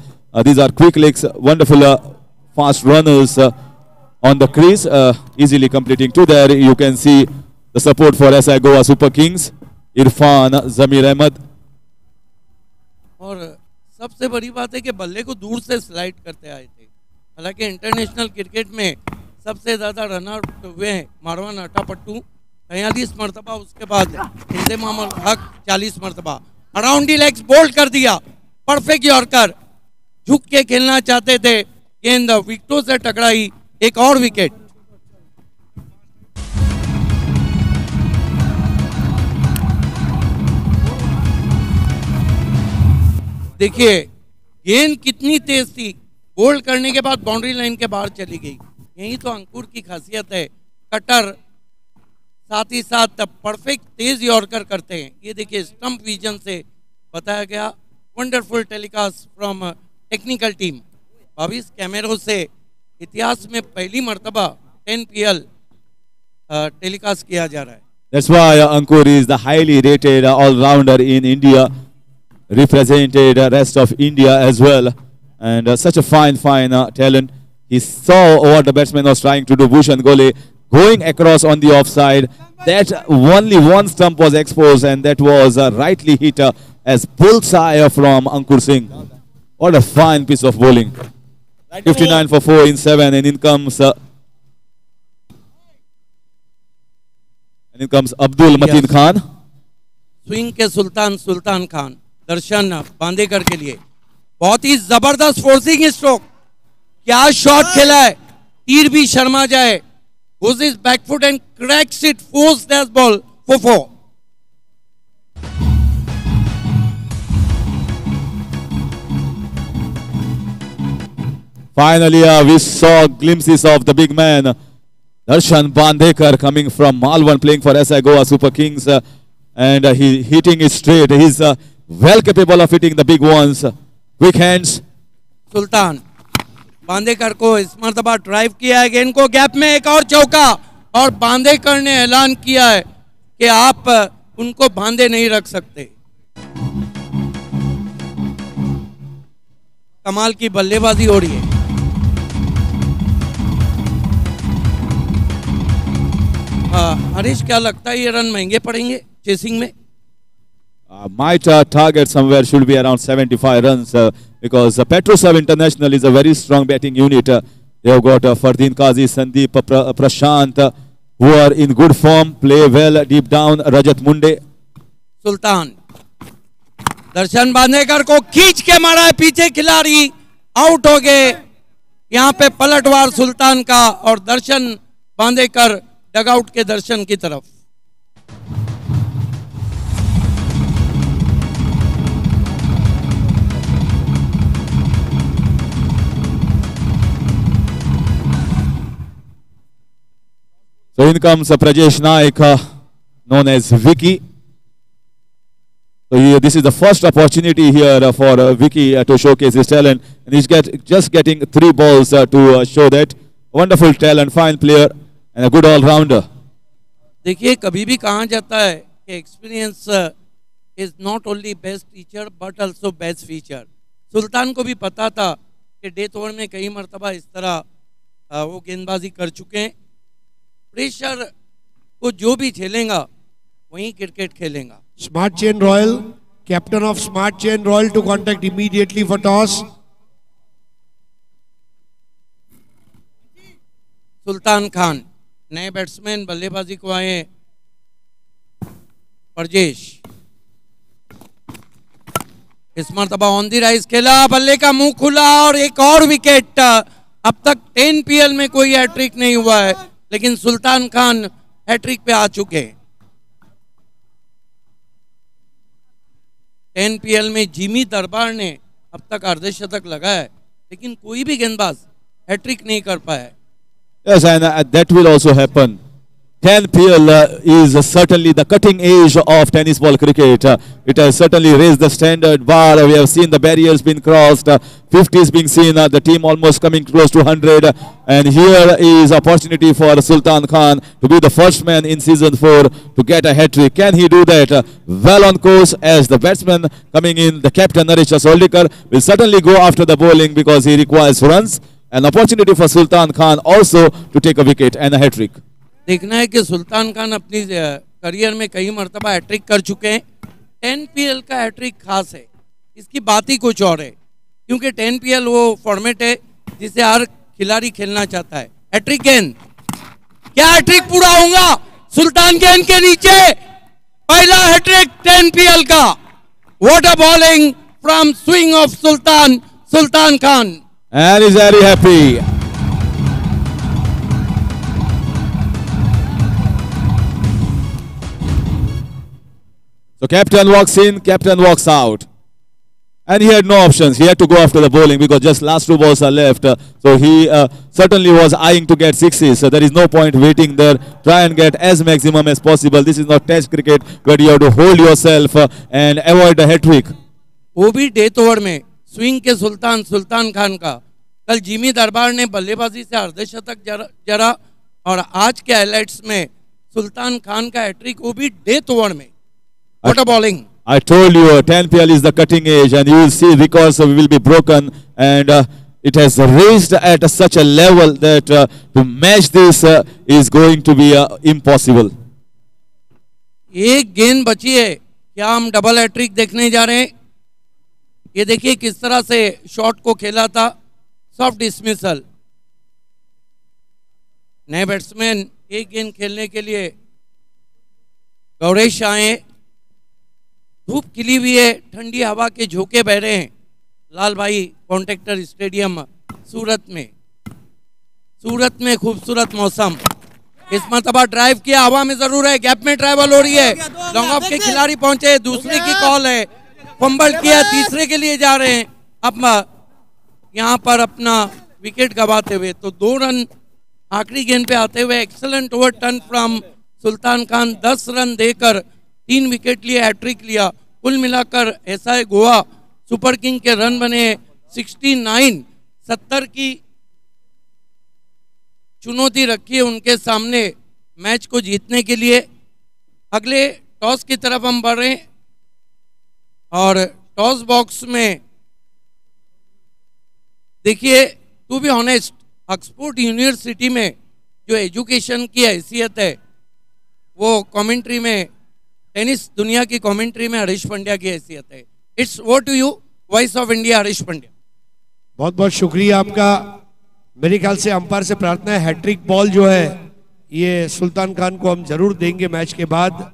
these are quick legs, wonderful fast runners on the crease, easily completing to there. You can see the support for SI Goa Super Kings, Irfan, Zamir Ahmed. और सबसे बड़ी बात है कि बल्ले को दूर से स्लाइड करते आए थे। हालांकि इंटरनेशनल क्रिकेट में सबसे ज्यादा रन आउट हुए हैं मारवान अटापट्टू 43 मरतबा, उसके बाद इंतजाम हक 40 मरतबा। अराउंड दी लेग्स बोल्ड कर दिया, परफेक्ट यॉर्कर, झुक के खेलना चाहते थे, गेंद विकेटों से टकराई, एक और विकेट। देखिए गेंद कितनी तेज थी, बोल्ड करने के बाद बाउंड्री लाइन के बाहर चली गई। यही तो अंकुर की खासियत है, कटर साथ ही साथ परफेक्ट तेज यॉर्कर करते हैं। ये देखिए स्टंप विजन से बताया गया, wonderful telecast from technical team. 22 कैमरों से इतिहास में पहली मर्तबा 10PL टेलीकास्ट किया जा रहा है। That's why Ankur is the highly rated all-rounder in India, represented the rest of India as well, and such a fine talent. He saw what the batsman was trying to do, Bhushan Gole, going across on the offside. That only one stump was exposed, and that was rightly hit as bullseye from Ankur Singh. What a fine piece of bowling. 59 for 4 in 7, and in comes Abdul Mateen Khan. Swing के सुल्तान खान दर्शन बांदेकर के लिए बहुत ही जबरदस्त फोर्सिंग स्ट्रोक, क्या शॉट खेला है, तीर भी शर्मा जाए, goes his back foot and cracks it, forced as ball for 4. Finally, we saw glimpses of the big man, Darshan Bandekar, coming from Malvan, playing for SI Goa Super Kings, and he hitting it straight. He's well capable of hitting the big ones. Quick hands. सुल्तान बांदेकर को इस मर्तबा ड्राइव किया है, गेंद को गैप में एक और चौका, और बांदेकर ने ऐलान किया है कि आप उनको बांधे नहीं रख सकते। कमाल की बल्लेबाजी हो रही है। हरीश, क्या लगता है ये रन महंगे पड़ेंगे चेसिंग में? My target somewhere should be around 75 runs because Petrosov International is a very strong batting unit. They have got Fardeen Qazi, Sandeep, Prashant, who are in good form, play well deep down. Rajat Munde. सुल्तान दर्शन बांधेकर को खींच के मारा है, पीछे खिलाड़ी आउट हो गए। यहाँ पे पलटवार सुल्तान का और दर्शन बांधेकर डगआउट के दर्शन की तरफ। So in comes Prajesh Naik, known as Vicky. So this is the first opportunity here for Vicky to showcase his talent, and he's just getting 3 balls to show that. Wonderful talent, fine player, and a good all-rounder. देखिए, कभी भी कहा जाता है कि experience is not only best teacher but also best feature. Sultan को भी पता था कि डेथ ओवर में कई मरतबा इस तरह वो गेंदबाजी कर चुके हैं। प्रेशर को जो भी झेलेगा वही क्रिकेट खेलेगा। Smart Chain Royal, captain of Smart Chain Royal to contact immediately for toss. Sultan Khan नए बैट्समैन बल्लेबाजी को आए। परजेश इस मरतबा ऑन दी राइज खेला, बल्ले का मुंह खुला और एक और विकेट। अब तक 10 PL में कोई हैट्रिक नहीं हुआ है, लेकिन सुल्तान खान हैट्रिक पे आ चुके हैं। 10 PL में जिमी दरबार ने अब तक अर्धशतक लगाया है, लेकिन कोई भी गेंदबाज हैट्रिक नहीं कर पाया है। Yes, and that will also happen. 10 PL is certainly the cutting edge of tennis ball cricket. It has certainly raised the standard bar. We have seen the barriers being crossed, 50s being seen, the team almost coming close to 100. And here is opportunity for Sultan Khan to be the first man in season 4 to get a hat-trick. Can he do that? Well on course as the batsman coming in, the captain Naresh Soldikar will certainly go after the bowling because he requires runs. An opportunity for Sultan Khan also to take a wicket and a hat-trick. देखना है कि सुल्तान खान अपनी करियर में कई मरतबा हैट्रिक कर चुके हैं। 10 PL का हैट्रिक खास है, इसकी बात ही कुछ और है, क्योंकि 10 PL वो फॉर्मेट है जिसे हर खिलाड़ी खेलना चाहता है। हैट्रिक गेंद, क्या हैट्रिक पूरा होगा? सुल्तान गेंद के नीचे पहला हैट्रिक 10 PL का। What a bowling from swing of Sultan Khan, and he's very happy. So captain walks in, captain walks out. And he had no options. He had to go after the bowling because just last 2 balls are left. So he certainly was eyeing to get 6s. So there is no point waiting there. Try and get as maximum as possible. This is not test cricket where you have to hold yourself and avoid a hat-trick. वो भी डेथ ओवर में स्विंग के सुल्तान खान का। कल जिमी दरबार ने बल्लेबाजी से अर्धशतक जरा और आज के हाइलाइट्स में सुल्तान खान का हैट्रिक, वो भी डेथ ओवर में। What a bowling! I told you 10 PL is the cutting edge, and you will see records will be broken, and it has raised at such a level that to match this is going to be impossible. एक गेंद बची है, क्या हम डबल हैट्रिक देखने जा रहे हैं? ये देखिए किस तरह से शॉट को खेला था, सॉफ्ट डिसमिसल। नए बैट्समैन एक गेंद खेलने के लिए गौरेश आए। धूप खिली हुई है, ठंडी हवा के झोंके बह रहे हैं लाल भाई कॉन्ट्रैक्टर स्टेडियम सूरत में खूबसूरत मौसम। इस मरतबा ड्राइव किया, हवा में जरूर है, गैप में ट्रैवल हो रही है। लॉन्ग ऑफ के खिलाड़ी पहुंचे, दूसरे की कॉल है, फंबल किया, तीसरे के लिए जा रहे हैं। अब यहाँ पर अपना विकेट गवाते हुए तो 2 रन आखिरी गेंद पे आते हुए excellent over turn from Sultan Khan. 10 run देकर 3 विकेट लिए, हैट्रिक लिया। कुल मिलाकर एसआई गोवा सुपर किंग के रन बने 69। 70 की चुनौती रखी है उनके सामने मैच को जीतने के लिए। अगले टॉस की तरफ हम बढ़ रहे हैं और टॉस बॉक्स में देखिए, to be honest, Oxford University में जो एजुकेशन की हैसियत है वो कमेंट्री में, टेनिस दुनिया की कमेंट्री में हरीश पंड्या की हैसियत है। It's over to you, voice of India, Harish Pandya. बहुत बहुत शुक्रिया आपका। मेरे ख्याल से अंपायर से प्रार्थना है, हैट्रिक बॉल जो है ये सुल्तान खान को हम जरूर देंगे मैच के बाद।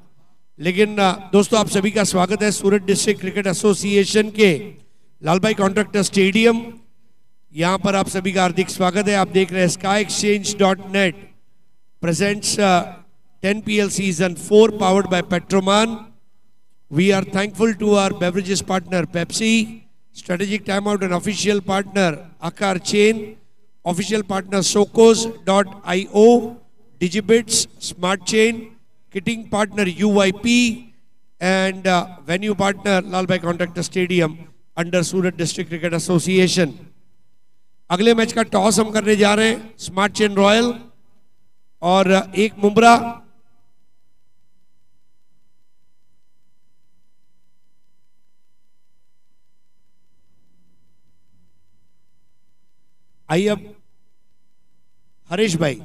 लेकिन दोस्तों, आप सभी का स्वागत है सूरत डिस्ट्रिक्ट क्रिकेट एसोसिएशन के लालभाई कॉन्ट्रैक्टर स्टेडियम। यहाँ पर आप सभी का हार्दिक स्वागत है। आप देख रहे हैं skyexchange.net presents 10PL season 4 powered by Petroman. We are thankful to our beverages partner Pepsi, strategic timeout and official partner Akar Chain, official partner Sokos.io, Digibits, Smart Chain, kitting partner UYP, and venue partner Lalbhai Contractor Stadium under Surat District Cricket Association. अगले मैच का टॉस हम करने जा रहे हैं स्मार्ट चेन रॉयल और एक मुंब्रा। आइए अब हरीश भाई,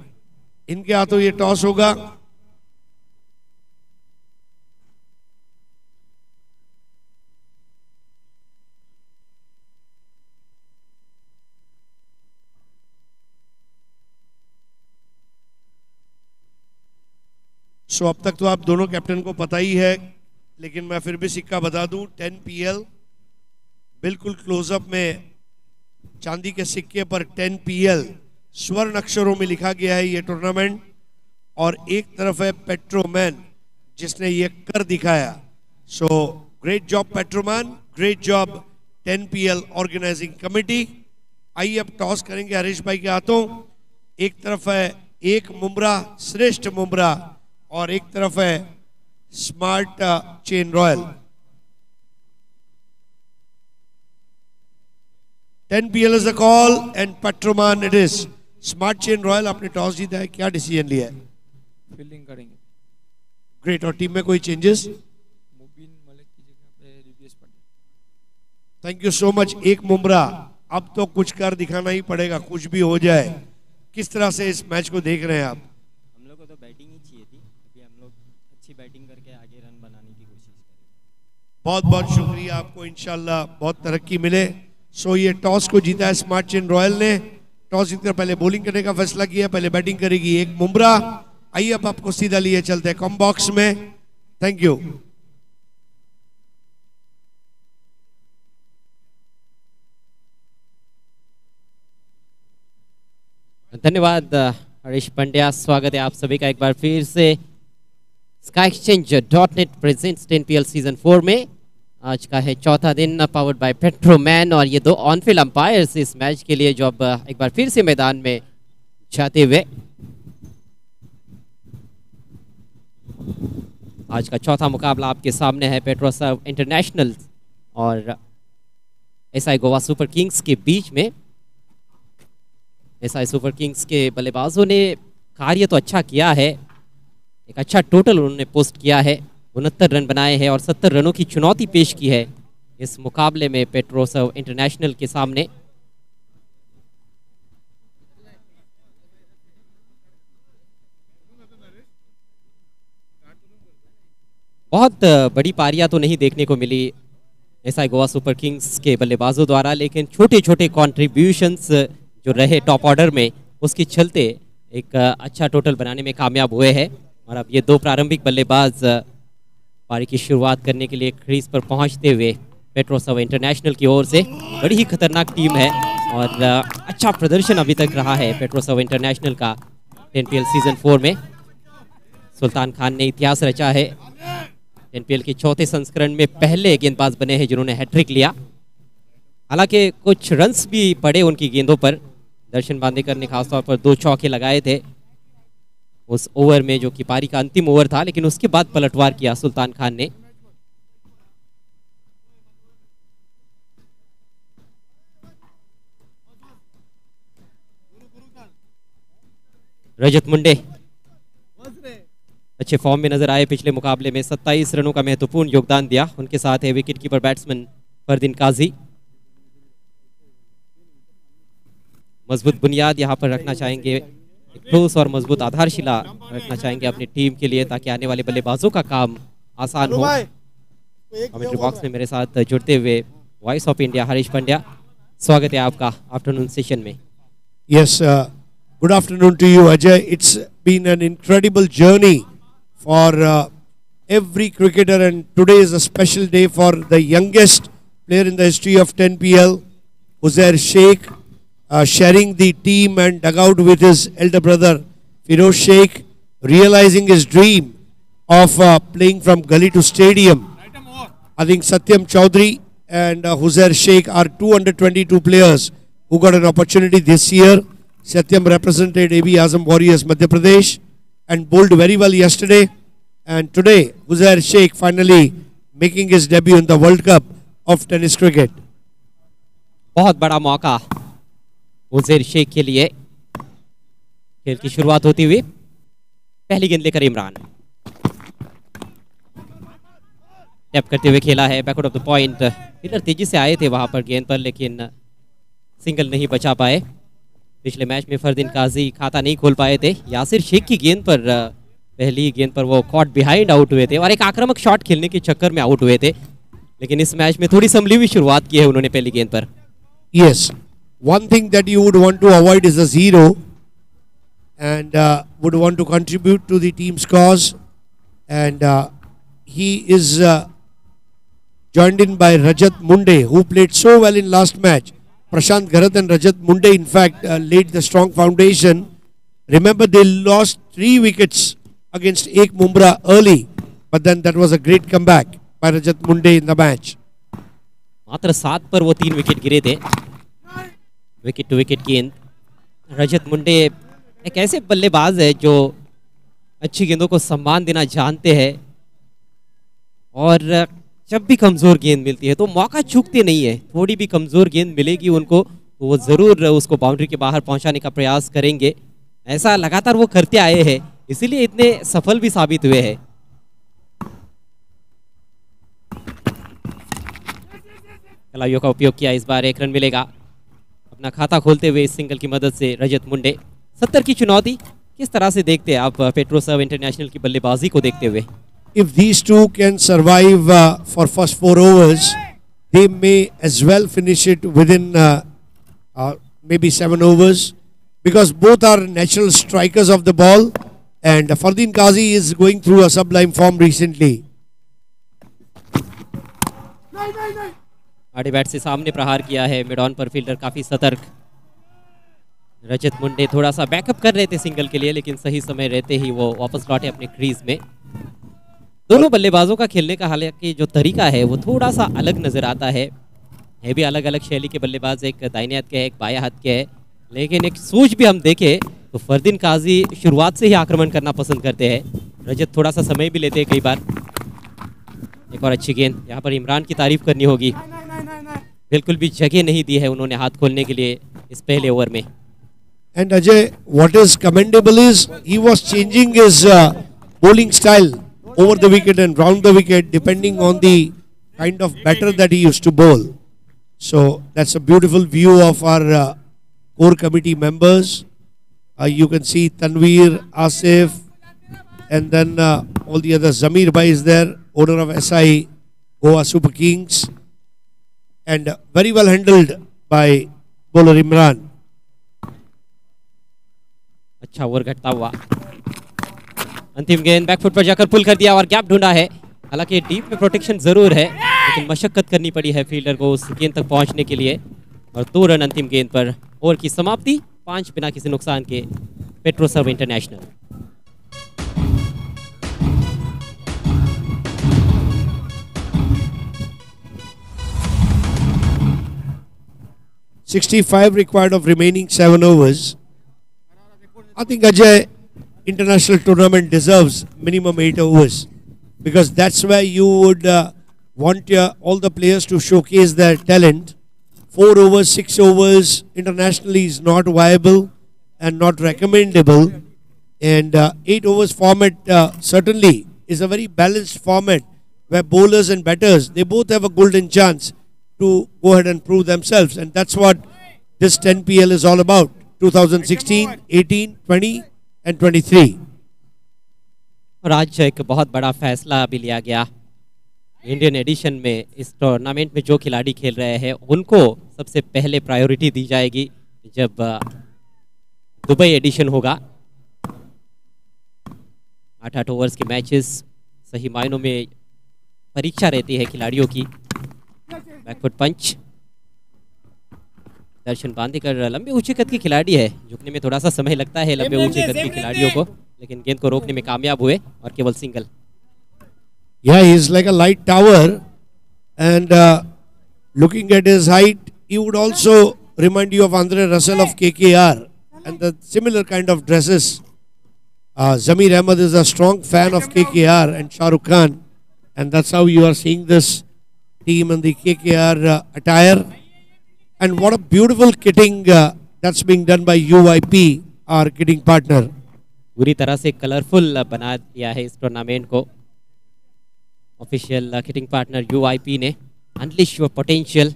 इनके हाथों ये टॉस होगा। सो अब तक तो आप दोनों कैप्टन को पता ही है, लेकिन मैं फिर भी सिक्का बता दूं, 10PL बिल्कुल क्लोजअप में चांदी के सिक्के पर 10PL स्वर्ण अक्षरों में लिखा गया है ये टूर्नामेंट। और एक तरफ है पेट्रोमैन जिसने ये कर दिखाया। So great job Petroman, great job 10PL organising committee. आइए अब टॉस करेंगे हरीश भाई के हाथों। एक तरफ है एक मुंब्रा, श्रेष्ठ मुंब्रा, और एक तरफ है Smart Chain Royal. 10PL is the call and Petroman it is. Smart Chain Royal आपने टॉस जीता है, क्या डिसीजन लिया है? फील्डिंग करेंगे। ग्रेट। और टीम में कोई चेंजेस? मुबीन मलिक की जगह पे रिव्यूज पड़े। Thank you so much. एक मुंब्रा, अब तो कुछ कर दिखाना ही पड़ेगा, कुछ भी हो जाए। किस तरह से इस मैच को देख रहे हैं आप? हम लोग को तो बैटिंग ही चाहिए थी, अभी हम लोग अच्छी बैटिंग करके आगे रन बनाने की कोशिश करें। बहुत बहुत शुक्रिया आपको, इंशाल्लाह बहुत तरक्की मिले। सो ये टॉस को जीता है स्मार्ट चेन रॉयल ने। टॉस जीतकर पहले बॉलिंग करने का फैसला किया, पहले बैटिंग करेगी एक मुंब्रा। आइए अब आपको सीधा लिए चलते हैं कॉम बॉक्स में। Thank you. धन्यवाद हरीश पंड्या। स्वागत है आप सभी का एक बार फिर से skyexchange.net प्रेजेंट्स 10PL सीजन 4 में। आज का है चौथा दिन, पावर्ड बाय पेट्रोमैन, और ये दो ऑन फील्ड अंपायर्स इस मैच के लिए जो अब एक बार फिर से मैदान में जाते हुए। आज का चौथा मुकाबला आपके सामने है पेट्रोसर्व इंटरनेशनल और एसआई गोवा सुपर किंग्स के बीच में। एसआई सुपर किंग्स के बल्लेबाजों ने कार्य तो अच्छा किया है, एक अच्छा टोटल उन्होंने पोस्ट किया है, 69 रन बनाए हैं और 70 रनों की चुनौती पेश की है इस मुकाबले में पेट्रोसर्व इंटरनेशनल के सामने। बहुत बड़ी पारियां तो नहीं देखने को मिली एसआई गोवा सुपर किंग्स के बल्लेबाजों द्वारा, लेकिन छोटे छोटे कॉन्ट्रीब्यूशंस जो रहे टॉप ऑर्डर में, उसके चलते एक अच्छा टोटल बनाने में कामयाब हुए हैं। और अब ये दो प्रारंभिक बल्लेबाज पारी की शुरुआत करने के लिए क्रीज पर पहुंचते हुए पेट्रोसर्व इंटरनेशनल की ओर से। बड़ी ही खतरनाक टीम है और अच्छा प्रदर्शन अभी तक रहा है पेट्रोसर्व इंटरनेशनल का 10PL सीजन 4 में। सुल्तान खान ने इतिहास रचा है, 10PL के चौथे संस्करण में पहले गेंदबाज बने हैं जिन्होंने हैट्रिक लिया। हालांकि कुछ रन्स भी पड़े उनकी गेंदों पर। दर्शन बांदेकर ने खासतौर पर 2 चौके लगाए थे उस ओवर में जो कि पारी का अंतिम ओवर था, लेकिन उसके बाद पलटवार किया सुल्तान खान ने। रजत मुंडे अच्छे फॉर्म में नजर आए पिछले मुकाबले में 27 रनों का महत्वपूर्ण योगदान दिया। उनके साथ है विकेट कीपर बैट्समैन फरदीन काजी। मजबूत बुनियाद यहाँ पर रखना चाहेंगे, ठोस और मजबूत आधारशिला रखना चाहेंगे अपनी टीम के लिए ताकि आने वाले बल्लेबाजों का काम आसान हो। कमेंट्री बॉक्स में मेरे साथ जुड़ते हुए voice of India Harish Pandya, स्वागत है आपका आफ्टरनून सेशन में। Yes, good afternoon to you, Ajay. It's been an incredible journey for every cricketer, and today is a special day for the youngest player in the history of 10PL, Uzair Sheikh, sharing the team and dugout with his elder brother Firoz Sheikh, realizing his dream of playing from gully to stadium. I think Satyam Chaudhary and Uzair Sheikh are 222 players who got an opportunity this year. Satyam represented AB Azam Warriors Madhya Pradesh and bowled very well yesterday. And today, Uzair Sheikh finally making his debut in the World Cup of tennis cricket. बहुत बड़ा मौका उज़ैर शेख के लिए। खेल की शुरुआत होती हुई पहली गेंद लेकर इमरान टैप करते हुए खेला है backward of the point. Fielder तेजी से आए थे वहां पर गेंद पर, लेकिन सिंगल नहीं बचा पाए। पिछले मैच में फरदीन काजी खाता नहीं खोल पाए थे। यासिर शेख की गेंद पर पहली गेंद पर वो कॉट बिहाइंड आउट हुए थे और एक आक्रामक शॉट खेलने के चक्कर में आउट हुए थे, लेकिन इस मैच में थोड़ी संभली हुई शुरुआत की है उन्होंने पहली गेंद पर। Yes, one thing that you would want to avoid is a zero, and would want to contribute to the team's cause, and he is joined in by Rajat Munde, who played so well in last match. Prashant Gharat and Rajat Munde in fact laid the strong foundation. Remember, they lost 3 wickets against Ek Mumra early, but then that was a great comeback by Rajat Munde in the match. मात्र 7 पर वो 3 विकेट गिरे थे। विकेट टू विकेट गेंद। रजत मुंडे एक ऐसे बल्लेबाज है जो अच्छी गेंदों को सम्मान देना जानते हैं और जब भी कमजोर गेंद मिलती है तो मौका चूकते नहीं है। थोड़ी भी कमजोर गेंद मिलेगी उनको तो वो जरूर उसको बाउंड्री के बाहर पहुंचाने का प्रयास करेंगे। ऐसा लगातार वो करते आए हैं, इसीलिए इतने सफल भी साबित हुए हैं। खिलाड़ियों का उपयोग किया, इस बार 1 रन मिलेगा। अपना खाता खोलते हुए इस सिंगल की मदद से रजत मुंडे। 70 की चुनौती किस तरह से देखते हैं आप पेट्रोसर्व इंटरनेशनल की बल्लेबाजी को देखते हुए? If these two can survive for first 4 overs, they may as well finish it within maybe 7 overs, because both are natural strikers of the ball, and Fardeen Kazi is going through a sublime form recently. आड़े बैट से सामने प्रहार किया है, मिड ऑन पर फील्डर काफी सतर्क। रजत मुंडे थोड़ा सा बैकअप कर रहे थे सिंगल के लिए, लेकिन सही समय रहते ही वो वापस लौटे अपने क्रीज में। दोनों बल्लेबाजों का खेलने का हालांकि जो तरीका है वो थोड़ा सा अलग नजर आता है भी अलग अलग शैली के बल्लेबाज, एक दाहिने हाथ के है, एक बाएं हाथ के है, लेकिन एक सोच भी हम देखें तो फरदीन काजी शुरुआत से ही आक्रमण करना पसंद करते हैं। रजत थोड़ा सा समय भी लेते हैं कई बार। एक और अच्छी गेंद, यहाँ पर इमरान की तारीफ करनी होगी, बिल्कुल भी जगह नहीं दी है उन्होंने हाथ खोलने के लिए इस पहले ओवर में। And Ajay, what is commendable is he was changing his bowling style over the wicket and round the wicket depending on the kind of batter that he used to bowl. So that's a beautiful view of our core committee members. You can see Tanveer, Asif, and then all the others. Zamir Bhai is there, owner of SI Goa Super Kings, and very well handled by bowler Imran. अच्छा ओवर घटता हुआ, अंतिम गेंद बैकफुट पर जाकर पुल कर दिया और गैप ढूंढा है। हालांकि डीप में प्रोटेक्शन जरूर है, लेकिन मशक्कत करनी पड़ी है फील्डर को उस गेंद तक पहुंचने के लिए। और 2 रन अंतिम गेंद पर। ओवर की समाप्ति 5 बिना किसी नुकसान के पेट्रोसर्व international. $65 required of remaining 7 overs. I think Ajay, international tournament deserves minimum 8 overs, because that's where you would want all the players to showcase their talent. 4 overs, 6 overs internationally is not viable and not recommendable. And 8 overs format certainly is a very balanced format where bowlers and batters, they both have a golden chance to go ahead and prove themselves. And that's what this 10 PL is all about. 2016, 18, 20 and 23. और आज एक बहुत बड़ा फैसला भी लिया गया इंडियन एडिशन में। इस टूर्नामेंट में जो खिलाड़ी खेल रहे हैं उनको सबसे पहले प्रायोरिटी दी जाएगी जब दुबई एडिशन होगा। 8-8 ओवर्स के मैचेस, सही मायनों में परीक्षा रहती है खिलाड़ियों की। बैकफुट पंच, दर्शन बांदेकर लंबे ऊंचे कद के खिलाड़ी है, झुकने में थोड़ा सा समय लगता है लंबे ऊंचे कद के खिलाड़ियों को, लेकिन गेंद को रोकने में कामयाब हुए और केवल single. Yeah, he is like a light tower, and looking at his height, he would also remind you of Andre Russell of KKR and the similar kind of dresses. Zamir Ahmed is a strong fan of KKR and Shah Rukh Khan, and that's how you are seeing this team in the KKR attire. And what a beautiful kitting that's being done by UYP, our kitting partner. पूरी तरह से कलरफुल बना दिया है इस टूर्नामेंट को ऑफिशियल किटिंग पार्टनर यूआईपी ने। अनलिश योर पोटेंशियल,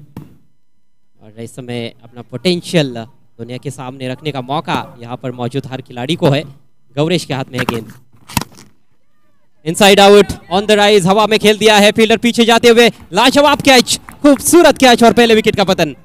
और इस समय अपना पोटेंशियल दुनिया के सामने रखने का मौका यहाँ पर मौजूद हर खिलाड़ी को है। गौरेश के हाथ में है गेंद, inside out on the rise, हवा में खेल दिया है, फील्डर पीछे जाते हुए, लाजवाब कैच, खूबसूरत कैच और पहले विकेट का पतन।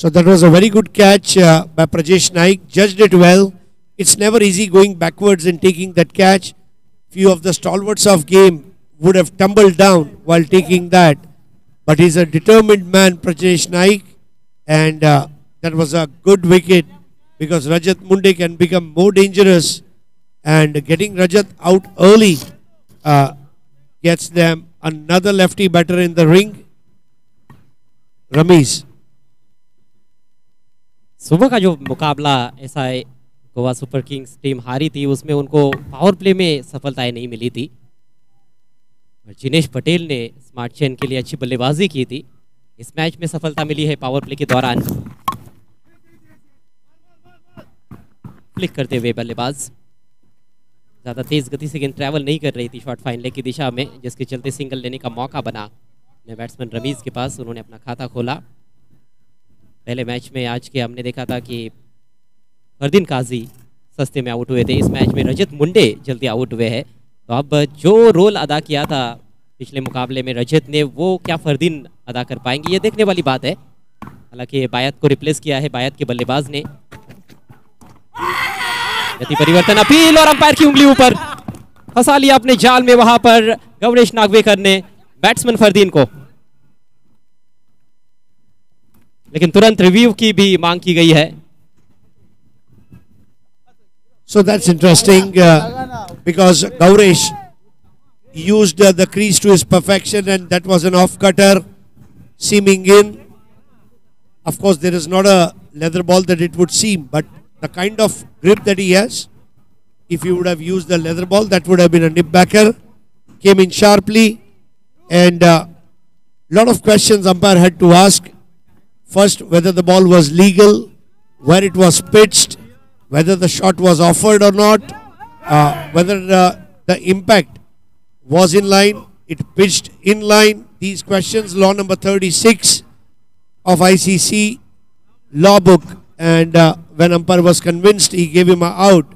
So that was a very good catch by Prajesh Naik, judged it well. It's never easy going backwards and taking that catch. Few of the stalwarts of game would have tumbled down while taking that. But he's a determined man, Prajesh Naik. And that was a good wicket because Rajat Munde can become more dangerous. And getting Rajat out early gets them another lefty batter in the ring. Ramesh. सुबह का जो मुकाबला ऐसा है, गोवा सुपर किंग्स टीम हारी थी, उसमें उनको पावर प्ले में सफलताएं नहीं मिली थी और जिनेश पटेल ने स्मार्ट चेन के लिए अच्छी बल्लेबाजी की थी। इस मैच में सफलता मिली है पावर प्ले के दौरान। फ्लिक करते हुए बल्लेबाज, ज़्यादा तेज गति से गेंद ट्रैवल नहीं कर रही थी शॉर्ट फाइन लेग की दिशा में, जिसके चलते सिंगल लेने का मौका बना बैट्समैन रमीज के पास। उन्होंने अपना खाता खोला। पहले मैच में आज के हमने देखा था कि फरदीन काजी सस्ते में आउट हुए थे, इस मैच में रजत मुंडे जल्दी आउट हुए हैं। तो अब जो रोल अदा किया था पिछले मुकाबले में रजत ने, वो क्या फरदीन अदा कर पाएंगे, ये देखने वाली बात है। हालांकि बायत को रिप्लेस किया है बायत के बल्लेबाज ने। गति परिवर्तन अपील और अंपायर की उंगली ऊपर, फंसा लिया अपने जाल में वहां पर गौरेश नागवेकर ने बैट्समैन फरदीन को, लेकिन तुरंत रिव्यू की भी मांग की गई है। So that's interesting because Gauresh used the crease to his perfection, and that was an off cutter seaming in. Of course, there is not a leather ball that it would seam, but the kind of grip that he has, if he would have used the leather ball, that would have been a nip backer. Came in sharply, and lot of questions umpire had to ask. First, whether the ball was legal, where it was pitched, whether the shot was offered or not, whether the impact was in line, it pitched in line. These questions, law number 36 of ICC law book, and when umpire was convinced, he gave him a out.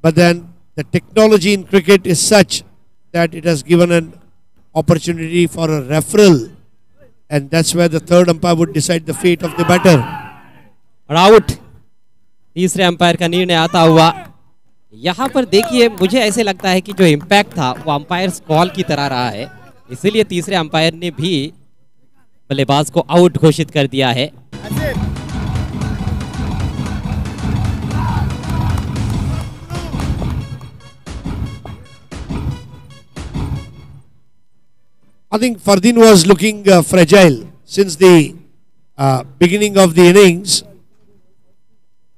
But then the technology in cricket is such that it has given an opportunity for a referral, and that's where the third umpire would decide the fate of the batter. और आउट तीसरे अंपायर का निर्णय आता हुआ। यहाँ पर देखिए, मुझे ऐसे लगता है कि जो इम्पैक्ट था वो अंपायर्स कॉल की तरह रहा है, इसीलिए तीसरे अंपायर ने भी बल्लेबाज को आउट घोषित कर दिया है। I think Fardin was looking fragile since the beginning of the innings.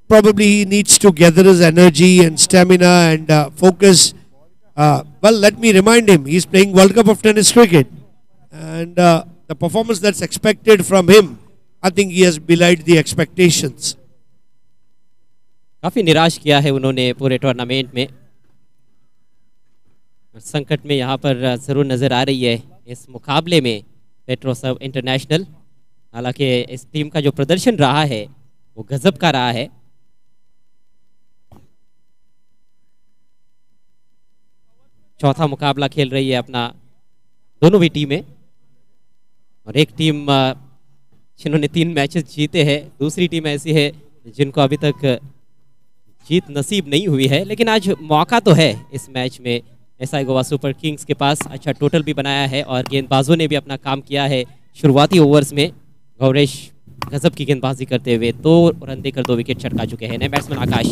Probably he needs to gather his energy and stamina and focus. Well, let me remind him, he's playing World Cup of Tennis Cricket. And the performance that's expected from him, I think he has belied the expectations. काफी निराश किया है उन्होंने पूरे टूर्नामेंट में। संकट में यहाँ पर जरूर नजर आ रही है इस मुकाबले में पेट्रोसर्व इंटरनेशनल। हालांकि इस टीम का जो प्रदर्शन रहा है वो गजब का रहा है। चौथा मुकाबला खेल रही है अपना दोनों भी टीमें, और एक टीम जिन्होंने 3 मैचेस जीते हैं, दूसरी टीम ऐसी है जिनको अभी तक जीत नसीब नहीं हुई है। लेकिन आज मौका तो है इस मैच में। एसआई गोवा सुपर किंग्स के पास अच्छा टोटल भी बनाया है और गेंदबाजों ने भी अपना काम किया है। शुरुआती ओवर्स में गौरेश गजब की गेंदबाजी करते हुए 2 रन देकर 2 विकेट छटका चुके हैं। नए batsman Akash,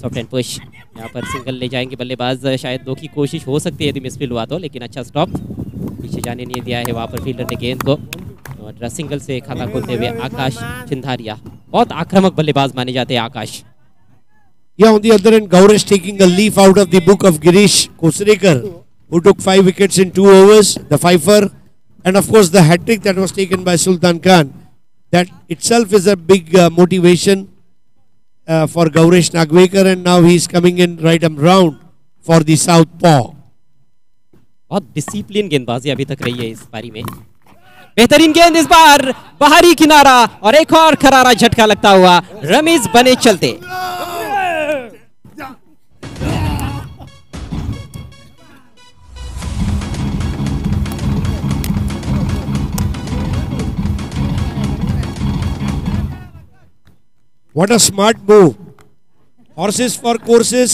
soft and push, यहाँ पर सिंगल ले जाएंगे बल्लेबाज। शायद 2 की कोशिश हो सकती है यदि मिसफील्ड हुआ तो, लेकिन अच्छा स्टॉप, पीछे जाने नहीं दिया है वहाँ पर फील्डर ने गेंद को। और सिंगल से खाता खोलते हुए आकाश चिंधारिया, बहुत आक्रामक बल्लेबाज माने जाते हैं आकाश। Yeah, on the other end, Gauresh taking a leaf out of the book of Girish Kosrekar, who took 5 wickets in 2 overs, the fifer, and of course the hat-trick that was taken by Sultan Khan. That itself is a big motivation for Gauresh Nagvekar, and now he's coming in right arm round for the southpaw. बहुत डिसिप्लिन गेंदबाजी अभी तक रही है इस पारी में। बेहतरीन गेंद इस बार, बाहरी किनारा, और एक और करारा झटका लगता हुआ रमीज बने चलते। What a smart move. Horses for courses.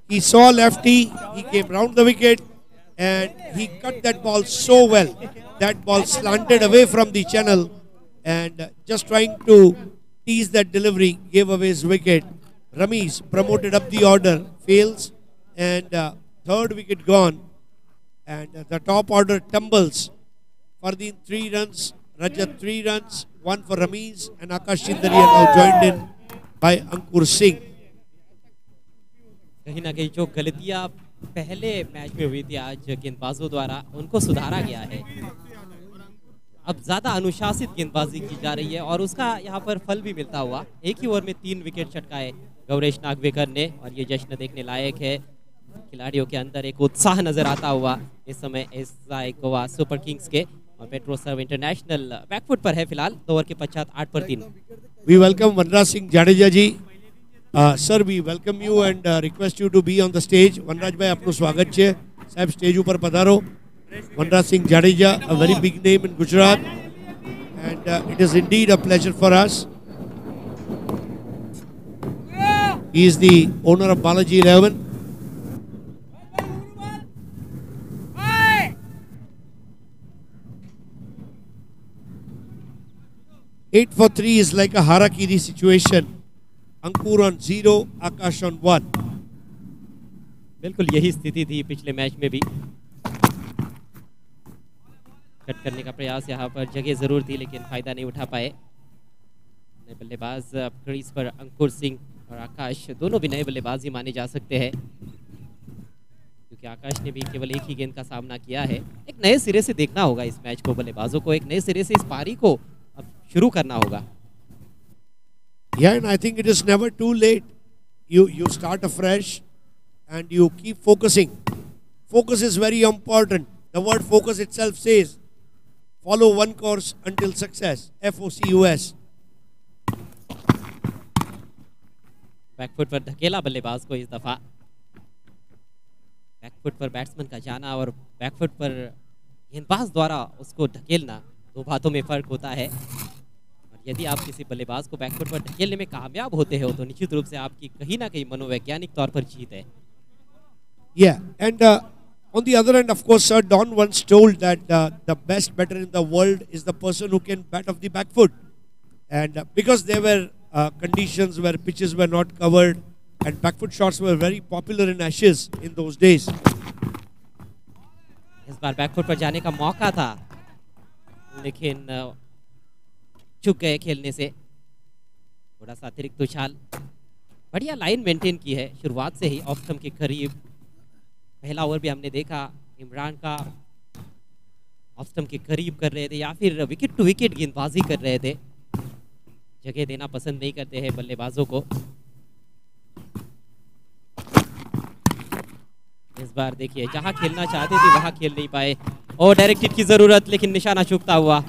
He saw lefty, he came round the wicket and he cut that ball so well. That ball slanted away from the channel and just trying to tease that delivery gave away his wicket. Ramiz promoted up the order, fails, and third wicket gone. And the top order tumbles. Fardin 3 runs, Rajat 3 runs, 1 for Ramiz, and Akash Chindaria now joined in by Ankur Singh. कहीं ना कहीं जो गलतियां पहले मैच में हुई थी आज गेंदबाजों द्वारा, उनको सुधारा गया है। अब ज्यादा अनुशासित गेंदबाजी की जा रही है और उसका यहाँ पर फल भी मिलता हुआ। एक ही ओवर में 3 विकेट छटकाए गौरेश नागवेकर ने, और ये जश्न देखने लायक है। खिलाड़ियों के अंदर एक उत्साह नजर आता हुआ इस समय एसआई गोवा सुपर किंग्स के। और पेट्रोसर्व इंटरनेशनल बैकफुट पर है फिलहाल, 2 ओवर के पश्चात 8 पर 3। We welcome Vanraj Singh Jadeja ji. Sir, we welcome you and request you to be on the stage. Vanraj bhai, apno swagat છે. સાહેબ સ્ટેજ ઉપર પધારો. Vanraj Singh Jadeja, a very big name in Gujarat, and it is indeed a pleasure for us. He is the owner of Balaji 11. Eight for 3 is like a harakiri situation. Ankur on 0, Akash on 1. बिल्कुल यही स्थिति थी पिछले मैच में भी। कट करने का प्रयास यहाँ पर जगह जरूर थी, लेकिन फायदा नहीं उठा पाए। नए बल्लेबाज क्रीज पर अंकुर सिंह और आकाश, दोनों भी नए बल्लेबाज ही माने जा सकते हैं, क्योंकि आकाश ने भी केवल एक ही गेंद का सामना किया है। एक नए सिरे से देखना होगा इस मैच को, बल्लेबाजों को एक नए सिरे से इस पारी को अब शुरू करना होगा। Yeah, and I think it is never too late. You start afresh and you keep focusing. Focus is very important. The word focus itself says, follow one course until success. FOCUS. Back foot पर धकेला बल्लेबाज को इस दफा। बैकफुट पर बैट्समैन का जाना और बैकफुट पर गेंदबाज द्वारा उसको ढकेलना, दो बातों में फर्क होता है। और यदि आप किसी बल्लेबाज को बैकफुट पर ढकेलने में कामयाब होते हो तो निश्चित रूप से आपकी कहीं ना कहीं मनोवैज्ञानिक तौर पर जीत है। Yeah, and on the other end, of course, Sir Don once told that the best batter in the world is the person who can bat off the back foot. And because there were conditions where pitches were not covered and back foot shots were very popular in Ashes in those days. इस बार बैकफुट पर जाने का मौका था लेकिन चूक गए खेलने से। थोड़ा सा अतिरिक्त उछाल, बढ़िया लाइन मेंटेन की है शुरुआत से ही ऑफ स्टंप के करीब। पहला ओवर भी हमने देखा इमरान का ऑफ स्टंप के करीब कर रहे थे या फिर विकेट टू विकेट गेंदबाजी कर रहे थे। जगह देना पसंद नहीं करते हैं बल्लेबाजों को। इस बार देखिए जहां खेलना चाहते थे वहां खेल नहीं पाए और डायरेक्ट हिट की जरूरत, लेकिन निशाना चूकता हुआ।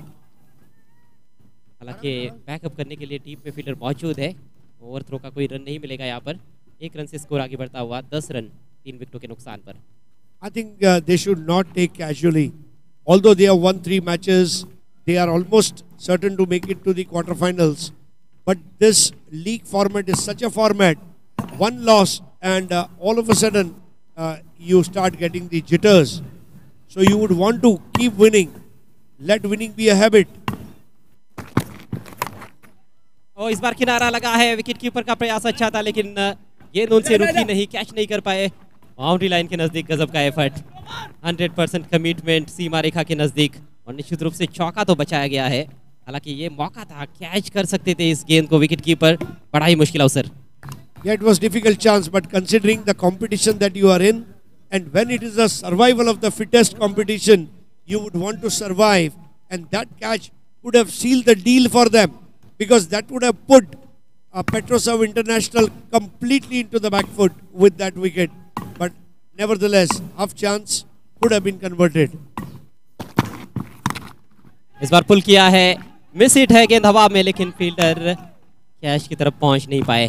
हालांकि बैकअप करने के लिए टीम में फील्डर मौजूद है। ओवर थ्रो का कोई रन नहीं मिलेगा यहाँ पर। एक रन से स्कोर आगे बढ़ता हुआ 10 रन 3 विकेटों के नुकसान पर। I think they should not take casually. Although they have won 3 matches, they are almost certain to make it to the quarterfinals. But this league format is such a format, one loss and all of a sudden you start getting the jitters. So you would want to keep winning. Let winning be a habit. और इस बार किनारा लगा है। विकेट कीपर का प्रयास अच्छा था लेकिन गेंद उनसे रुकी नहीं, कैच नहीं कर पाए। बाउंड्री लाइन के नजदीक गजब का एफर्ट, 100% कमिटमेंट सीमा रेखा के नजदीक और निश्चित रूप से चौका तो बचाया गया है। हालांकि ये मौका था, कैच कर सकते थे इस गेंद को विकेट कीपर। बड़ा ही मुश्किल अवसर। Yeah, it was difficult chance, but considering the competition that you are in, and when it is a survival of the fittest competition, you would want to survive, and that catch would have sealed the deal for them, because that would have put Petrosov International completely into the back foot with that wicket. But nevertheless, half chance could have been converted. इस बार पुल किया है, मिस हिट है गेंद हवा में, लेकिन फील्डर कैच की तरफ पहुंच नहीं पाए।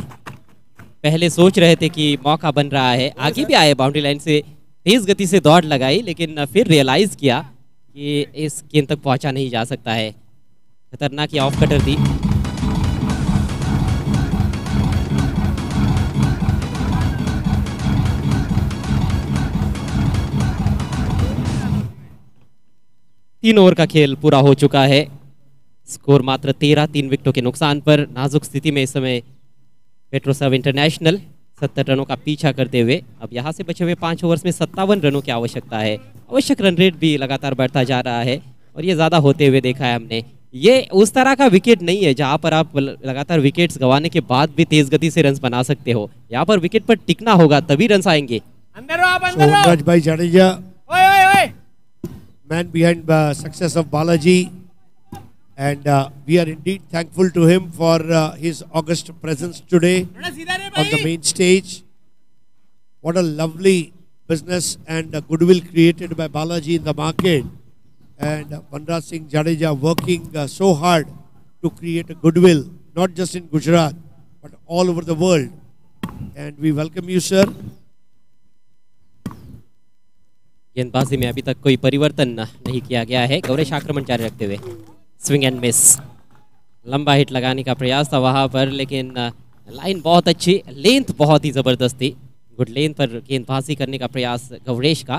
पहले सोच रहे थे कि मौका बन रहा है, आगे भी आए, बाउंड्री लाइन से तेज गति से दौड़ लगाई, लेकिन फिर रियलाइज किया कि इस गेंद तक पहुंचा नहीं जा सकता है। खतरनाक ये ऑफ कटर थी। तीन ओवर का खेल पूरा हो चुका है। स्कोर मात्र 13, 3 विकेटों के नुकसान पर। नाजुक स्थिति में इस समय पेट्रोसव इंटरनेशनल 70 रनों का पीछा करते हुए अब यहां से बचे हुए 5 ओवर्स में 57 रनों की आवश्यकता है। आवश्यक रन रेट भी लगातार बढ़ता जा रहा है और ये ज़्यादा होते हुए देखा है हमने। ये उस तरह का विकेट नहीं है जहां पर आप लगातार विकेट्स गंवाने के बाद भी तेज गति से रन बना सकते हो। यहाँ पर विकेट पर टिकना होगा तभी रन आएंगे। Raj Bhai Jadeja, man behind the success of Balaji, and we are indeed thankful to him for his august presence today on the main stage. What a lovely business and goodwill created by Balaji in the market, and Vanraj Singh Jadeja working so hard to create a goodwill not just in Gujarat but all over the world, and we welcome you, sir. गेंदबाजी में अभी तक कोई परिवर्तन नहीं किया गया है। गौरेश आक्रमण जारी रखते हुए स्विंग एंड मिस, लंबा हिट लगाने का प्रयास था वहां पर, लेकिन लाइन बहुत अच्छी, लेंथ बहुत ही जबरदस्त थी। गुड लेंथ पर गेंदबाजी करने का प्रयास गौरेश का।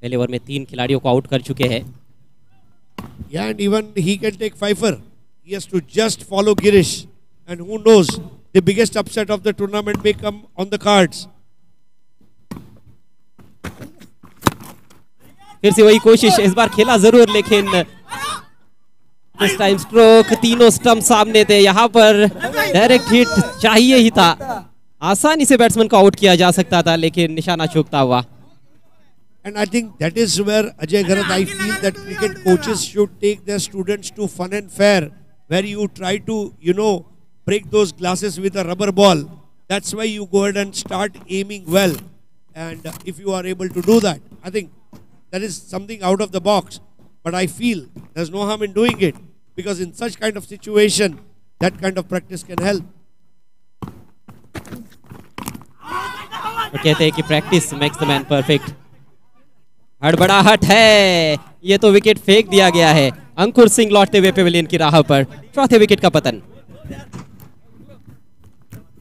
पहले ओवर में 3 खिलाड़ियों को आउट कर चुके हैं। Yeah, and even he can take fifer. He has to just follow Girish, and who knows, the biggest upset of the tournament may come on the cards. फिर से वही कोशिश, इस बार खेला जरूर लेकिन इस टाइम स्ट्रोक, तीनों स्टंप सामने थे। यहाँ पर डायरेक्ट हिट चाहिए ही था, आसानी से बैट्समैन को आउट किया जा सकता था, लेकिन निशाना चूकता हुआ। And I think that is where Ajay Gharat, I feel that cricket coaches should take their students to fun and fair, where you try to, break those glasses with a rubber ball. That's why you go ahead and start aiming well. And if you are able to do that, I think that is something out of the box. But I feel there's no harm in doing it, because in such kind of situation, that kind of practice can help. तो कहते हैं कि practice makes the man perfect. हड़बड़ाहट है, ये तो विकेट फेंक दिया गया है। अंकुर सिंह लौटते हुए पेविलियन की राह पर, चौथे विकेट का पतन।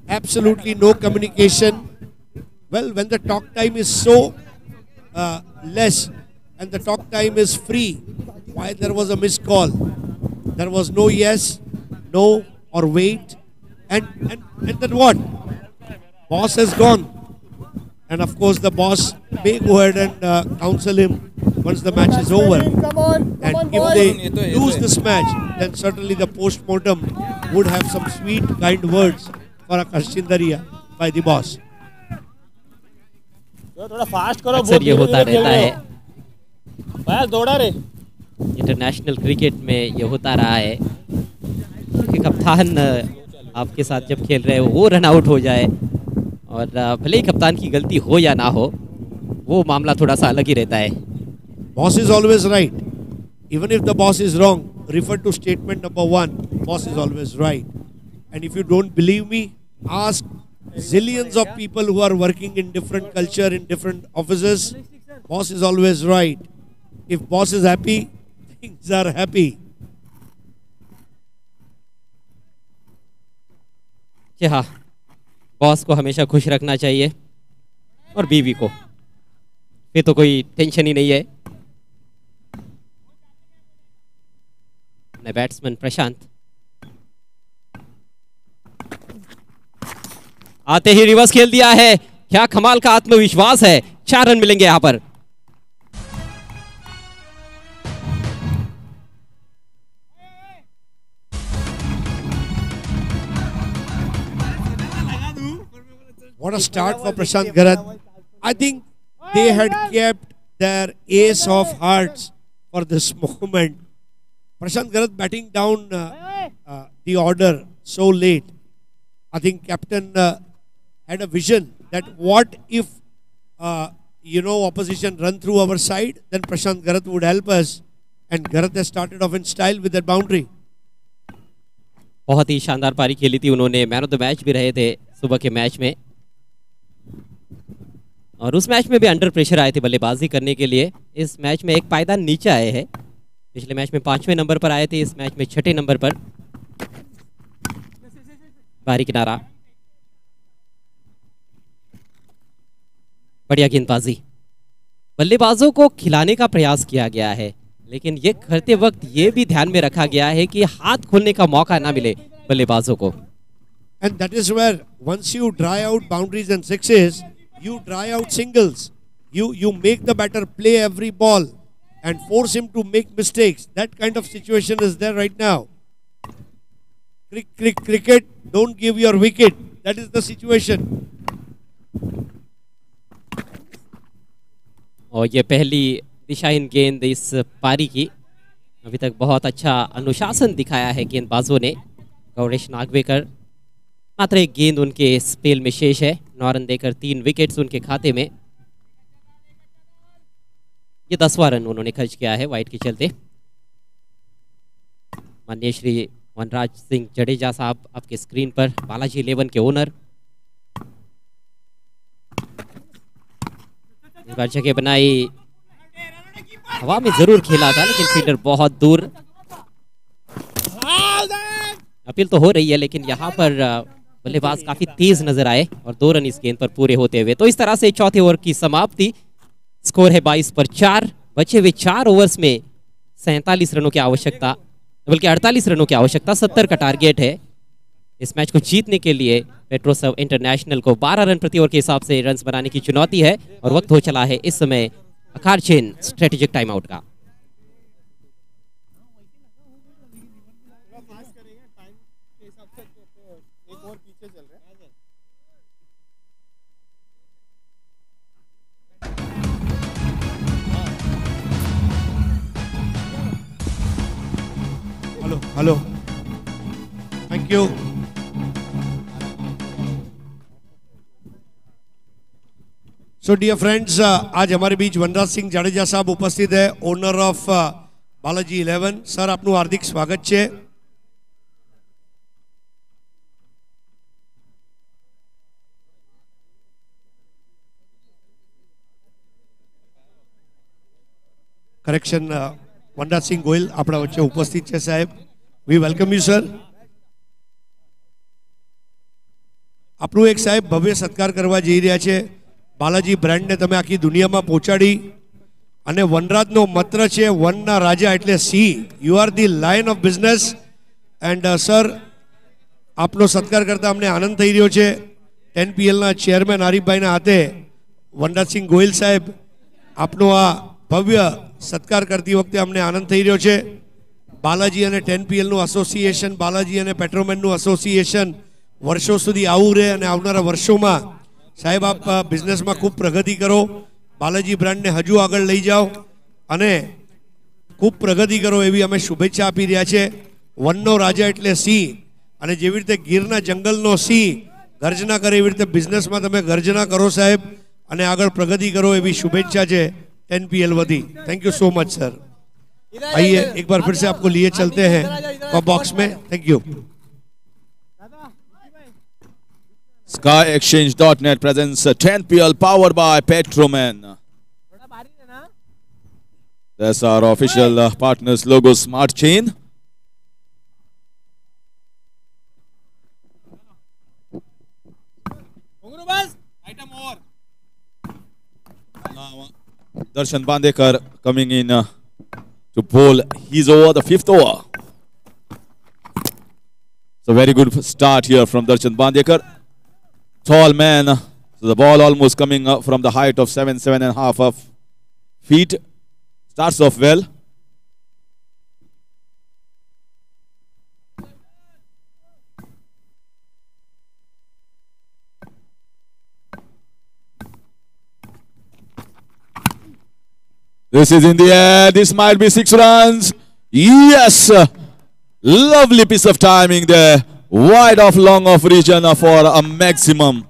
Absolutely no communication. Well, when the talk time is so less and the talk time is free, why there was a missed call? There was no yes, no, or wait, and then what? Boss has gone, and of course the boss may go ahead and counsel him once the match is over. And if they lose this match, then certainly the post-mortem would have some sweet, kind words for a Kashindariya by the boss. थोड़ा फास्ट करो, अक्सर ये होता रहता है बस दौड़ा रे। इंटरनेशनल क्रिकेट में, ये होता रहा है कि कप्तान आपके साथ जब खेल रहे हो वो रन आउट हो जाए, और भले ही कप्तान की गलती हो या ना हो, वो मामला थोड़ा सा अलग ही रहता है। Boss is always right. Even if the boss is wrong, refer to statement number 1. Boss is always right. And if you don't believe me, ask zillions of people who are working in different culture, in different offices. Boss is always right. If boss is happy, things are happy. कि हाँ, बॉस को हमेशा खुश रखना चाहिए और बीवी को, फिर तो कोई टेंशन ही नहीं है। बैट्समैन प्रशांत आते ही रिवर्स खेल दिया है। क्या कमाल का आत्मविश्वास है। 4 रन मिलेंगे यहां पर। What a start for Prashant Garat. I think they had kept their ace of hearts for this moment. Prashant Garat batting down the order so late. I think captain had a vision that what if opposition run through our side, then Prashant Garat would help us, and Garat has started off in style with that boundary. बहुत ही शानदार पारी खेली थी उन्होंने। मैन ऑफ द मैच भी रहे थे सुबह के मैच में, और उस मैच में भी अंडर प्रेशर आए थे बल्लेबाजी करने के लिए। इस मैच में एक पायदान नीचे आए हैं। पिछले मैच में 5वें नंबर पर आए थे, इस मैच में 6ठे नंबर पर। बारी किनारा, बढ़िया गेंदबाजी। बल्लेबाजों को खिलाने का प्रयास किया गया है, लेकिन ये करते वक्त ये भी ध्यान में रखा गया है कि हाथ खोलने का मौका ना मिले बल्लेबाजों को। And that is where once you dry out boundaries and sixes, you dry out singles. You make the batter play every ball and force him to make mistakes. That kind of situation is there right now. Cricket, don't give your wicket. That is the situation. और ये पहली दिशाहीन गेंद इस पारी की। अभी तक बहुत अच्छा अनुशासन दिखाया है गेंदबाजों ने। गौरेश नागवेकर, मात्र एक गेंद उनके स्पेल में शेष है। 9 रन देकर 3 विकेट्स उनके खाते में। ये 10वां रन उन्होंने खर्च किया है वाइड के चलते। माननीय श्री वनराज सिंह जडेजा साहब आपके स्क्रीन पर, बालाजी 11 के ओनर। इस बार जगह बनाई, हवा में जरूर खेला था लेकिन फील्डर बहुत दूर। अपील तो हो रही है, लेकिन यहाँ पर बल्लेबाज काफी तेज नजर आए और 2 रन इस गेंद पर पूरे होते हुए। तो इस तरह से चौथे ओवर की समाप्ति। स्कोर है 22 पर 4। बचे हुए 4 ओवर्स में 47 रनों की आवश्यकता, बल्कि 48 रनों की आवश्यकता। 70 का टारगेट है। इस मैच को जीतने के लिए पेट्रोसव इंटरनेशनल को 12 रन प्रति ओवर के हिसाब से रन बनाने की चुनौती है। और वक्त हो चला है इस समय अखारचेन स्ट्रेटेजिक टाइम आउट का। Hello, thank you. So dear friends, आज हमारे बीच वनराज सिंह जाडेजा साहब उपस्थित है, ओनर ऑफ बालाजी 11। सर, आपનું हार्दिक स्वागत છે। કરેક્શન વનરાજસિંહ ગોયલ આપણા વચ્ચે ઉપસ્થિત છે સાહેબ. વી વેલકમ યુ સર. આપણું એક સાહેબ ભવ્ય સત્કાર કરવા જઈ રહ્યા છે. બાલાજી બ્રાન્ડને તમે આખી દુનિયામાં પહોંચાડી અને વનરાજનો મંત્ર છે વનના રાજા એટલે સિંહ. You are the lion of business and sir આપનો સત્કાર કરતા અમને આનંદ થઈ રહ્યો છે. 10PLના ચેરમેન આરીફભાઈના હાથે વનરાજસિંહ ગોયલ સાહેબ આપનો આ ભવ્ય સત્કાર કરતી વખતે અમને આનંદ થઈ રહ્યો છે. બાલાજી અને 10PLનું એસોસિએશન, બાલાજી અને પેટ્રોમેનનું એસોસિએશન વર્ષો સુધી આવું રહે અને આવનારા વર્ષોમાં સાહેબ આપ બિઝનેસમાં ખૂબ પ્રગતિ કરો. બાલાજી બ્રાન્ડને હજુ આગળ લઈ જાઓ અને ખૂબ પ્રગતિ કરો એવી અમે શુભેચ્છા આપી રહ્યા છે. વનનો રાજા એટલે સિંહ અને જેવી રીતે ગીરના જંગલનો સિંહ ગર્જના કરે એવી રીતે બિઝનેસમાં તમે ગર્જના કરો સાહેબ અને આગળ પ્રગતિ કરો એવી શુભેચ્છા છે 10PL વતી. Thank you so much sir. आइए एक बार फिर से आपको लिए चलते हैं बॉक्स में. Thank you. SkyExchange.net presents 10PL powered by Petroman. That's our official partners logo smart chain. Darshan Bandekar coming in to bowl his over, the 5th over. So very good start here from Darshan Bandekar. Tall man. So the ball almost coming up from the height of 7.5 of feet. Starts off well. This is in the air. This might be 6 runs. Yes. Lovely piece of timing there. Wide off, long off region for a maximum.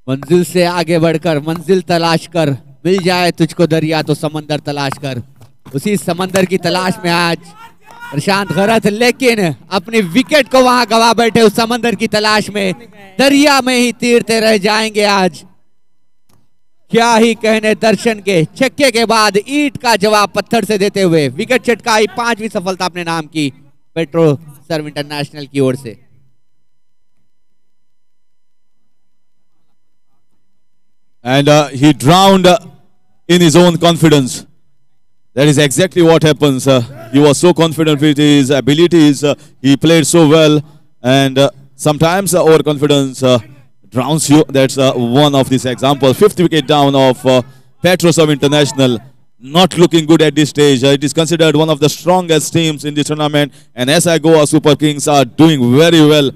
मंजिल से आगे बढ़कर मंजिल तलाश कर, मिल जाए तुझको दरिया तो समंदर तलाश कर. उसी समंदर की तलाश में आज प्रशांत गरत, लेकिन अपनी विकेट को वहां गवा बैठे उस समंदर की तलाश में. दरिया में ही तीरते रह जाएंगे आज. क्या ही कहने दर्शन के. छक्के के बाद ईंट का जवाब पत्थर से देते हुए विकेट चटकाई. 5वीं सफलता अपने नाम की पेट्रो सर्व इंटरनेशनल की ओर से. And he drowned in his own confidence. That is exactly what happens. He was so confident with his abilities. He played so well. And sometimes overconfidence drowns you. That's one of these examples. 5th wicket down of Petrosov International. Not looking good at this stage. It is considered one of the strongest teams in the tournament. And SI Goa Super Kings are doing very well.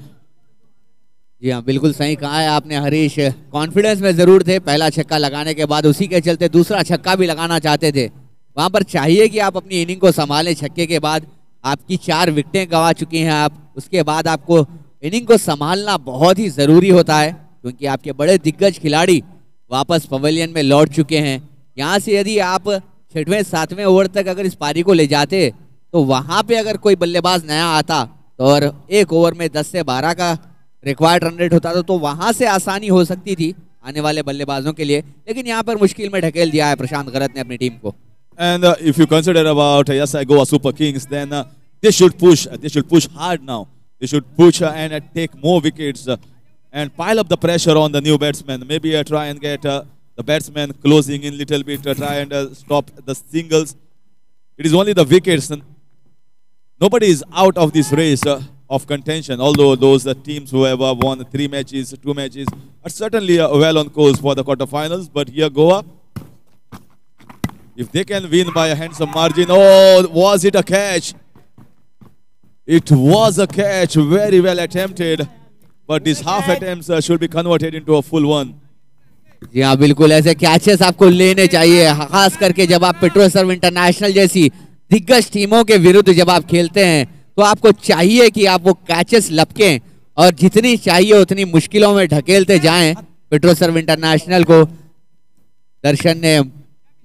जी हाँ, बिल्कुल सही कहा है आपने हरीश. कॉन्फिडेंस में जरूर थे. पहला छक्का लगाने के बाद उसी के चलते दूसरा छक्का भी लगाना चाहते थे. वहां पर चाहिए कि आप अपनी इनिंग को संभालें. छक्के के बाद आपकी 4 विकेटें गंवा चुकी हैं आप. उसके बाद आपको इनिंग को संभालना बहुत ही जरूरी होता है, क्योंकि आपके बड़े दिग्गज खिलाड़ी वापस पवेलियन में लौट चुके हैं. यहाँ से यदि आप 6वें 7वें ओवर तक अगर इस पारी को ले जाते तो वहां पे अगर कोई बल्लेबाज नया आता तो और एक ओवर में 10 से 12 का रिक्वायर्ड रन रेट होता तो वहां से आसानी हो सकती थी आने वाले बल्लेबाजों के लिए. लेकिन यहाँ पर मुश्किल में ढकेल दिया है प्रशांत गरत ने अपनी टीम को. And if you consider about SI Goa Super Kings, then they should push. They should push hard now. They should push and take more wickets and pile up the pressure on the new batsmen. Maybe try and get the batsmen closing in little bit. Try and stop the singles. It is only the wickets. Nobody is out of this race of contention. Although those teams who have won 3 matches, 2 matches, are certainly well on course for the quarterfinals. But here Goa, if they can win by a handsome margin. Oh, was it a catch? It was a catch, very well attempted. But these half attempts should be converted into a full one. जी हाँ, बिल्कुल ऐसे कैचेस आपको लेने चाहिए, खास करके जब आप पेट्रोसर्व इंटरनेशनल जैसी दिग्गज टीमों के विरुद्ध जब आप खेलते हैं तो आपको चाहिए कि आप वो कैचेस लपकें और जितनी चाहिए उतनी मुश्किलों में ढकेलते जाएं पेट्रो सर्व इंटरनेशनल को। दर्शन ने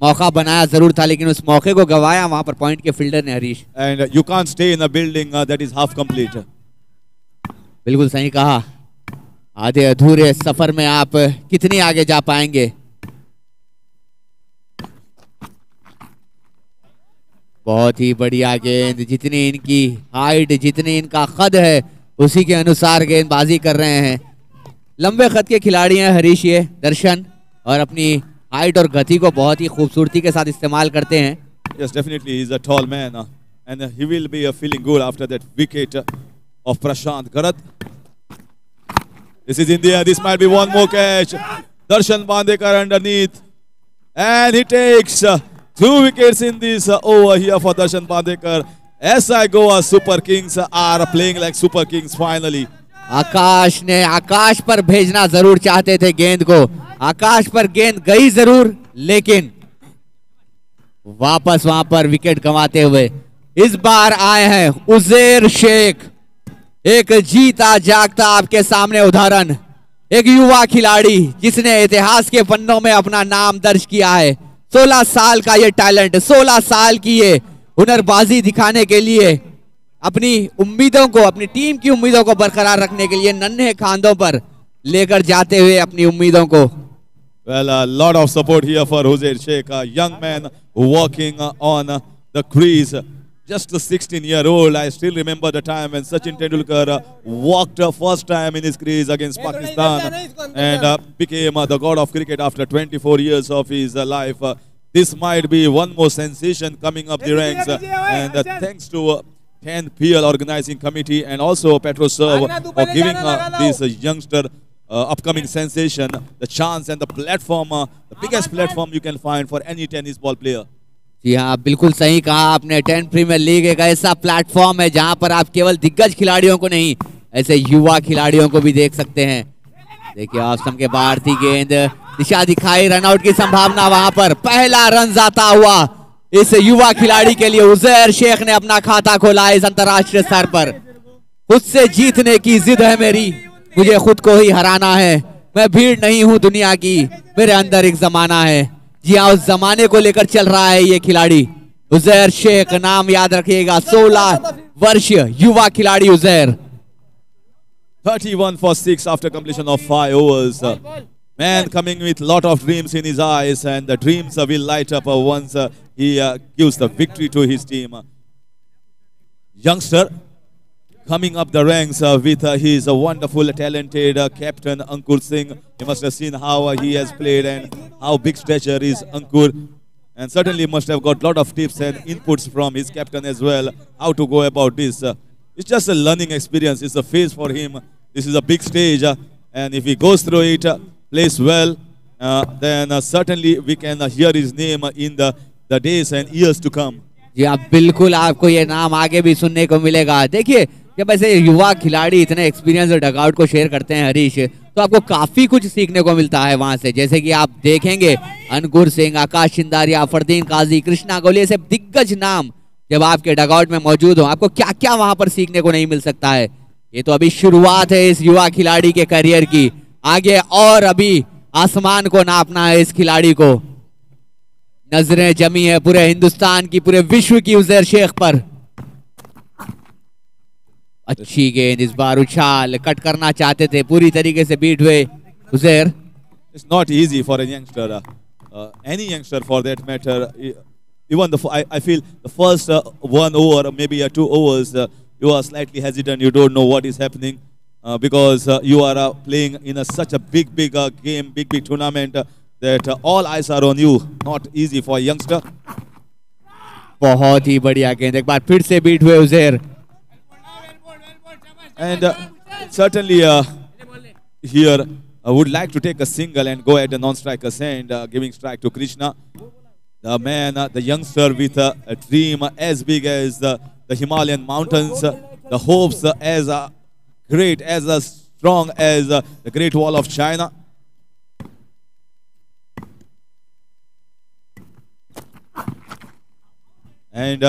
मौका बनाया जरूर था, लेकिन उस मौके को गवाया वहां पर पॉइंट के फील्डर ने Harish. And you can't stay in a building that is half complete. बिल्कुल सही कहा, आधे अधूरे सफर में आप कितनी आगे जा पाएंगे। बहुत ही बढ़िया गेंद, जितनी इनकी हाइट, जितनी इनका कद है उसी के अनुसार गेंदबाजी कर रहे हैं। लंबे कद के खिलाड़ी हैं हरीश ये दर्शन, और अपनी हाइट और गति को बहुत ही खूबसूरती के साथ इस्तेमाल करते हैं। Yes, definitely he's a tall man, and he will be feeling good after that wicket of Prashant Garat. This is India. This might be one more catch. Darshan Bandekar underneath, and he takes 2 wickets in this over here for Darshan Bandekar. SI Goa Super Kings are playing like Super Kings finally. आकाश ने आकाश पर भेजना जरूर चाहते थे गेंद को, आकाश पर गेंद गई जरूर, लेकिन वापस वहां पर विकेट गंवाते हुए इस बार आए हैं उजैर शेख। एक जीता जागता आपके सामने उदाहरण, एक युवा खिलाड़ी जिसने इतिहास के पन्नों में अपना नाम दर्ज किया है। 16 साल का ये टैलेंट, 16 साल की ये हुनरबाजी दिखाने के लिए, अपनी उम्मीदों को, अपनी टीम की उम्मीदों को बरकरार रखने के लिए नन्हे खांधों पर लेकर जाते हुए अपनी उम्मीदों को। Well, a lot of support here for Uzair Sheikh, a young man walking on the crease. Just a 16-year-old. I still remember the time when Sachin Tendulkar walked first time in his crease against Pakistan and became the god of cricket after 24 years of his life. This might be one more sensation coming up the ranks, and thanks to 10 PL organizing committee and also Petroserv for giving this youngster upcoming sensation the chance and the platform, the biggest platform you can find for any tennis ball player. जी हाँ, बिल्कुल सही कहा आपने। 10 प्रीमियर लीग एक ऐसा प्लेटफॉर्म है जहां पर आप केवल दिग्गज खिलाड़ियों को नहीं, ऐसे युवा खिलाड़ियों को भी देख सकते हैं। देखिए ऑफ के बाहर थी गेंद, दिशा दिखाई, रनआउट की संभावना वहां पर। पहला रन जाता हुआ इस युवा खिलाड़ी के लिए। उजैर शेख ने अपना खाता खोला इस अंतरराष्ट्रीय स्तर पर। खुद से जीतने की जिद है मेरी, मुझे खुद को ही हराना है। मैं भीड़ नहीं हूं दुनिया की, मेरे अंदर एक जमाना है। जी हाँ, उस जमाने को लेकर चल रहा है ये खिलाड़ी उजैर शेख। नाम याद रखिएगा, 16 वर्षीय युवा खिलाड़ी Uzair. 31 for 6 after completion of 5 overs. Man coming with lot of dreams in his eyes, and the dreams will light up once he gives the victory to his team. Youngster coming up the ranks with his wonderful, talented captain Ankur Singh. You must have seen how he has played and how big stature is Ankur. And certainly must have got a lot of tips and inputs from his captain as well, how to go about this. It's just a learning experience. It's a phase for him. This is a big stage. And if he goes through it, plays well, then certainly we can hear his name in the days and years to come. जी आप बिल्कुल, आपको ये नाम आगे भी सुनने को मिलेगा। देखिए जब ऐसे युवा खिलाड़ी इतने एक्सपीरियंस और डगआउट को शेयर करते हैं हरीश, तो आपको काफी कुछ सीखने को मिलता है वहां से। जैसे कि आप देखेंगे अंकुर सिंह, आकाश चिंदारिया, फरदीन काजी, कृष्णा गोली, ऐसे दिग्गज नाम जब आपके डगआउट में मौजूद हो, आपको क्या क्या वहां पर सीखने को नहीं मिल सकता है। ये तो अभी शुरुआत है इस युवा खिलाड़ी के करियर की, आगे और अभी आसमान को नापना है इस खिलाड़ी को। नजरें जमी है पूरे हिंदुस्तान की, पूरे विश्व की उजैर शेख पर। अच्छी गेंद, इस बार उछाल, कट करना चाहते थे, पूरी तरीके से बीट हुए Uzair. It's not easy for a youngster, any youngster for that matter. Even I feel the first 1 over, maybe 2 overs, you are slightly hesitant. You don't know what is happening because you are playing in such a big game, big tournament that all eyes are on you. Not easy for a youngster. बहुत ही बढ़िया गेंद, एक बार फिर से बीट हुए Uzair. And certainly here I would like to take a single and go at the non-striker's end, giving strike to Krishna. The man, the youngster with a dream as big as the Himalayan mountains, the hopes as great, as strong as the Great Wall of China. And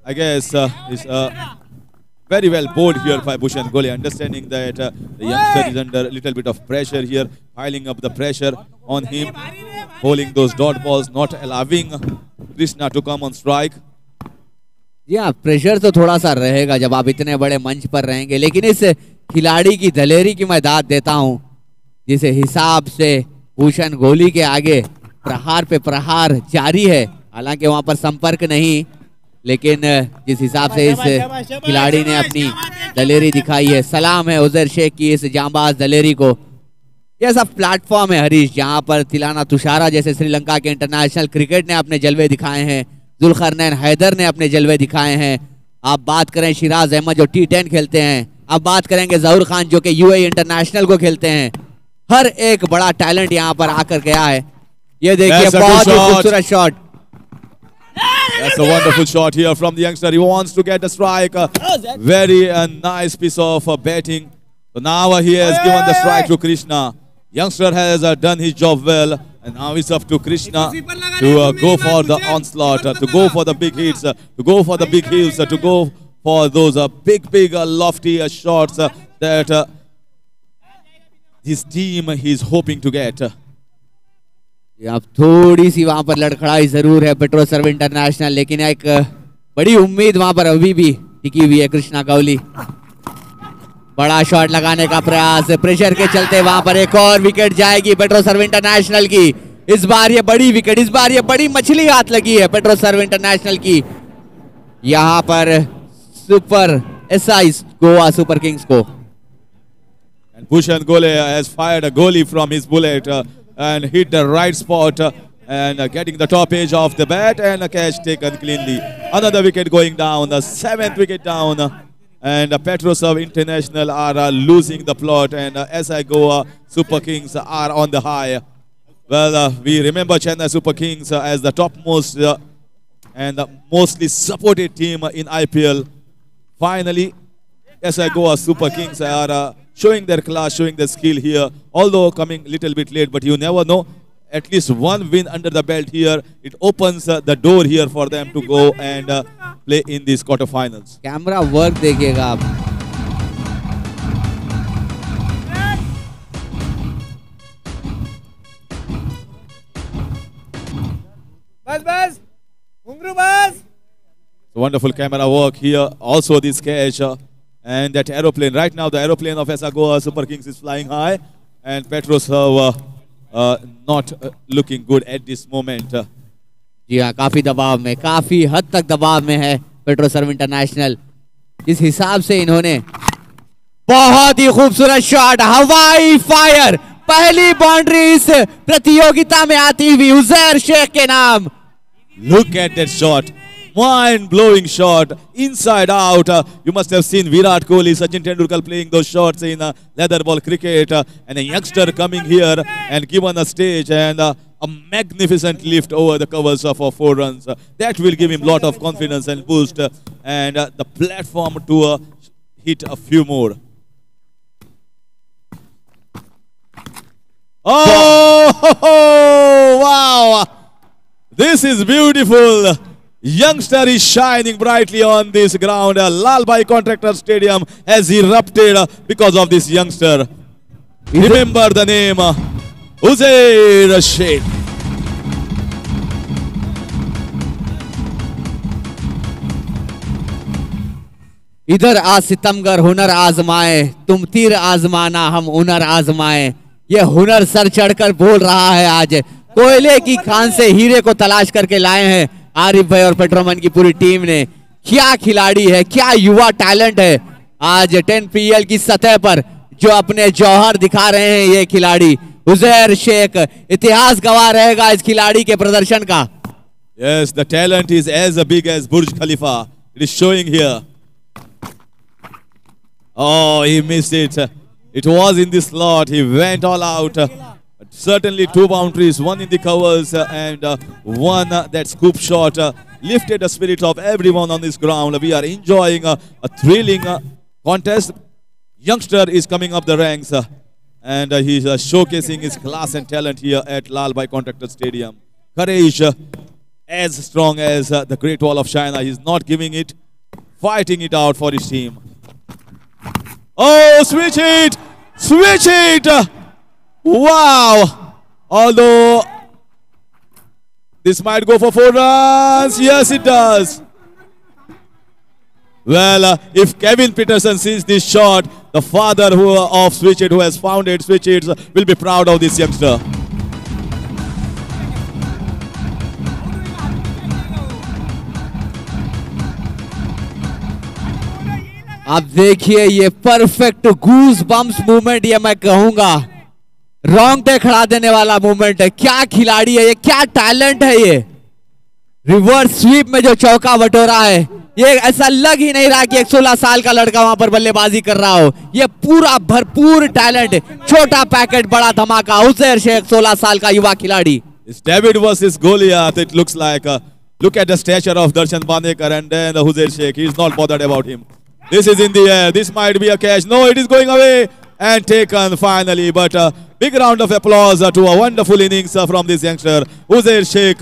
I guess Very well bowled here by Bhushan Gole, understanding that the youngster is under a little bit of pressure here, piling up the pressure on him, bowling those dot balls, not allowing Krishna to come on strike. जी हाँ, प्रेशर तो थोड़ा सा रहेगा जब आप इतने बड़े मंच पर रहेंगे, लेकिन इस खिलाड़ी की दलेरी की मैं दाद देता हूं, जिस हिसाब से भूषण गोली के आगे प्रहार पे प्रहार जारी है। हालांकि वहां पर संपर्क नहीं, लेकिन जिस हिसाब से इस खिलाड़ी ने अपनी दलेरी दिखाई है, सलाम है उजैर शेख की इस जांबाज दलेरी को। यह सब प्लेटफॉर्म है हरीश, जहां पर तिलाना तुषारा जैसे श्रीलंका के इंटरनेशनल क्रिकेट ने अपने जलवे दिखाए हैं, जुल्करनैन हैदर ने अपने जलवे दिखाए हैं। आप बात करें शिराज अहमद जो T10 खेलते हैं, आप बात करेंगे जहूर खान जो कि UAE इंटरनेशनल को खेलते हैं। हर एक बड़ा टैलेंट यहाँ पर आकर गया है। ये देखिए बहुत ही खूबसूरत shot. That's a wonderful shot here from the youngster. He wants to get a strike. Very nice piece of batting. So now he has given the strike to Krishna. Youngster has done his job well. And now it's up to Krishna to go for the onslaught, to go for the big hits, to go for the big hills, to go for those big, lofty shots that his team is hoping to get. अब थोड़ी सी वहां पर लड़खड़ाई जरूर है पेट्रो सर्व इंटरनेशनल, लेकिन एक बड़ी उम्मीद वहां पर अभी भी टिकी हुई है। कृष्णा कोहली बड़ा शॉट लगाने का प्रयास, प्रेशर के चलते वहां पर एक और विकेट जाएगी पेट्रो सर्व इंटरनेशनल की। इस बार ये बड़ी विकेट, इस बार ये बड़ी मछली हाथ लगी है पेट्रो सर्व इंटरनेशनल की। यहां पर super SI Goa Super Kings को। And Bhushan Gole has fired a goalie from his bullet and hit the right spot and getting the top edge of the bat and a catch taken cleanly. Another wicket going down, the 7th wicket down, and Petroserv International are losing the plot, and SI Goa Super Kings are on the high. Well, we remember Chennai Super Kings as the topmost and the mostly supported team in IPL. Finally, SI Goa Super Kings are showing their class, showing their skill here, although coming a little bit late, but you never know. At least one win under the belt here, it opens the door here for them to go and play in these quarterfinals. Camera work देखिएगा आप। बस बस घुंगरू बस। Wonderful camera work here. Also this catch and that aeroplane. Right now the aeroplane of SI Goa Super Kings is flying high, and Petroserv not looking good at this moment. जी हाँ, काफी दबाव में, काफी हद तक दबाव में है पेट्रोसर्व इंटरनेशनल। इस हिसाब से इन्होंने बहुत ही खूबसूरत शॉट, हवाई फायर, पहली बाउंड्री इस प्रतियोगिता में आती हुई उजैर शेख के नाम। Look at that shot. Mind-blowing shot, inside out. You must have seen Virat Kohli, Sachin Tendulkar playing those shots in leather ball cricket, and a youngster coming here and given a stage and a magnificent lift over the covers of 4 runs. That will give him a lot of confidence and boost, and the platform to hit a few more. Oh, wow! This is beautiful. Youngster is shining brightly on this ground. Lalbhai Contractor Stadium has erupted because of this youngster. Remember the name, Uzair Sheikh. इधर आज सितमगर हुनर आजमाए, तुम तीर आजमाना हम हुनर आजमाए। ये हुनर सर चढ़कर बोल रहा है। आज कोयले की खान से हीरे को तलाश करके लाए हैं आरिफ भाई और पेट्रोमन की पूरी टीम ने। क्या खिलाड़ी है, क्या युवा टैलेंट है आज 10PL की सतह पर जो अपने जौहर दिखा रहे हैं ये खिलाड़ी उजैर शेख। इतिहास गवाह रहेगा इस खिलाड़ी के प्रदर्शन का। Yes, the talent is as big as Burj Khalifa. It is showing here. Oh, he missed it. It was in the slot. He went all out. Certainly 2 boundaries, 1 in the covers and 1 that scoop shot lifted the spirit of everyone on this ground. We are enjoying a thrilling contest. Youngster is coming up the ranks and he's showcasing his class and talent here at Lalbhai Contractor Stadium. Courage as strong as the Great Wall of China. He's not giving it, fighting it out for his team. Oh, switch it! Switch it! Wow! Although this might go for 4 runs. Yes, it does. Well, if Kevin Peterson sees this shot, the father of Switch It, who has founded Switch It, will be proud of this youngster. आप देखिए ये परफेक्ट गूज बम्स मूवमेंट, ये मैं कहूंगा रोंगटे खड़ा देने वाला मूवमेंट है। क्या खिलाड़ी है ये, क्या टैलेंट है ये। रिवर्स स्वीप में जो चौका बटोरा है, ये ऐसा लग ही नहीं रहा कि एक 16 साल का लड़का वहां पर बल्लेबाजी कर रहा हो। ये पूरा भरपूर टैलेंट, छोटा पैकेट बड़ा धमाका। उजैर शेख 16 साल का युवा खिलाड़ी। It's David versus Goliath. It looks like. Look at the stature of Darshan Bandekar and then the Uzair Sheikh. He's not bothered about him. This is in the air. This might be a catch. No, it is going away and taken finally. But big round of applause to a wonderful innings from this youngster, Uzair Sheikh.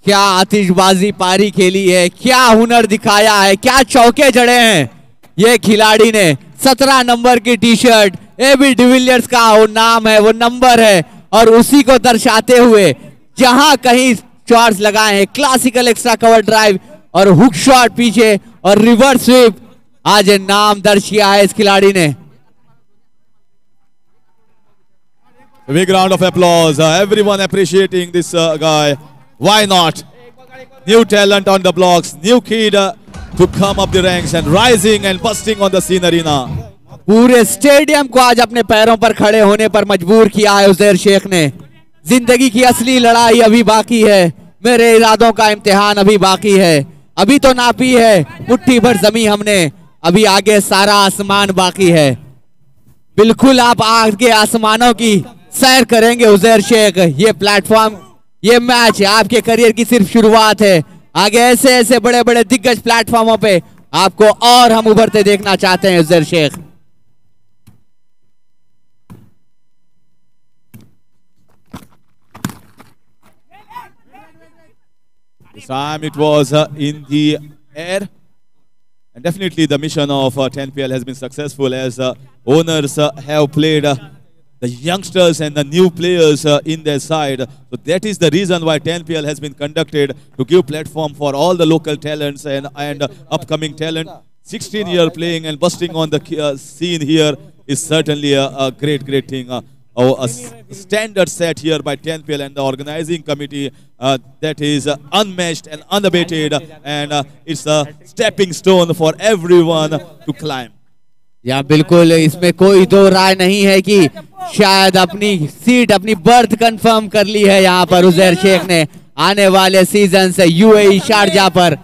क्या आतिशबाजी पारी खेली है, क्या हुनर दिखाया है, क्या चौके जड़े हैं ये खिलाड़ी ने। 17 नंबर की टी शर्ट, एबी डिविलियर्स का वो नाम है, वो नंबर है, और उसी को दर्शाते हुए जहां कहीं शॉट्स लगाए हैं, क्लासिकल एक्स्ट्रा कवर ड्राइव और हुक शॉट पीछे और रिवर्स स्वीप, आज नाम दर्ज किया है इस खिलाड़ी ने। Big round of applause. Everyone appreciating this guy. Why not? New talent on the blocks, new kid to come up the ranks and rising and busting on the scene arena. पूरे स्टेडियम को आज अपने पैरों पर खड़े होने पर मजबूर किया है उजैर शेख ने। जिंदगी की असली लड़ाई अभी बाकी है, मेरे इरादों का इम्तिहान अभी बाकी है। अभी तो नापी है मुट्ठी भर जमीन हमने, अभी आगे सारा आसमान बाकी है। बिल्कुल आप आगे आसमानों की सैर करेंगे उजैर शेख। ये प्लेटफॉर्म, ये मैच आपके करियर की सिर्फ शुरुआत है। आगे ऐसे ऐसे बड़े बड़े दिग्गज प्लेटफॉर्मों पे आपको और हम उभरते देखना चाहते हैं Uzair Sheikh. This time it was in the air, and definitely the mission of 10PL has been successful as owners have played the youngsters and the new players in their side. So that is the reason why 10PL has been conducted, to give platform for all the local talents and upcoming talent. 16-year playing and busting on the scene here is certainly a great thing. A standard set here by 10PL and the organizing committee that is unmatched and unabated, and it's a stepping stone for everyone to climb. या बिल्कुल इसमें कोई दो राय नहीं है कि शायद अपनी सीट, अपनी बर्थ कंफर्म कर ली है यहाँ पर उजैर शेख ने आने वाले सीजन से यूएई शारजा पर।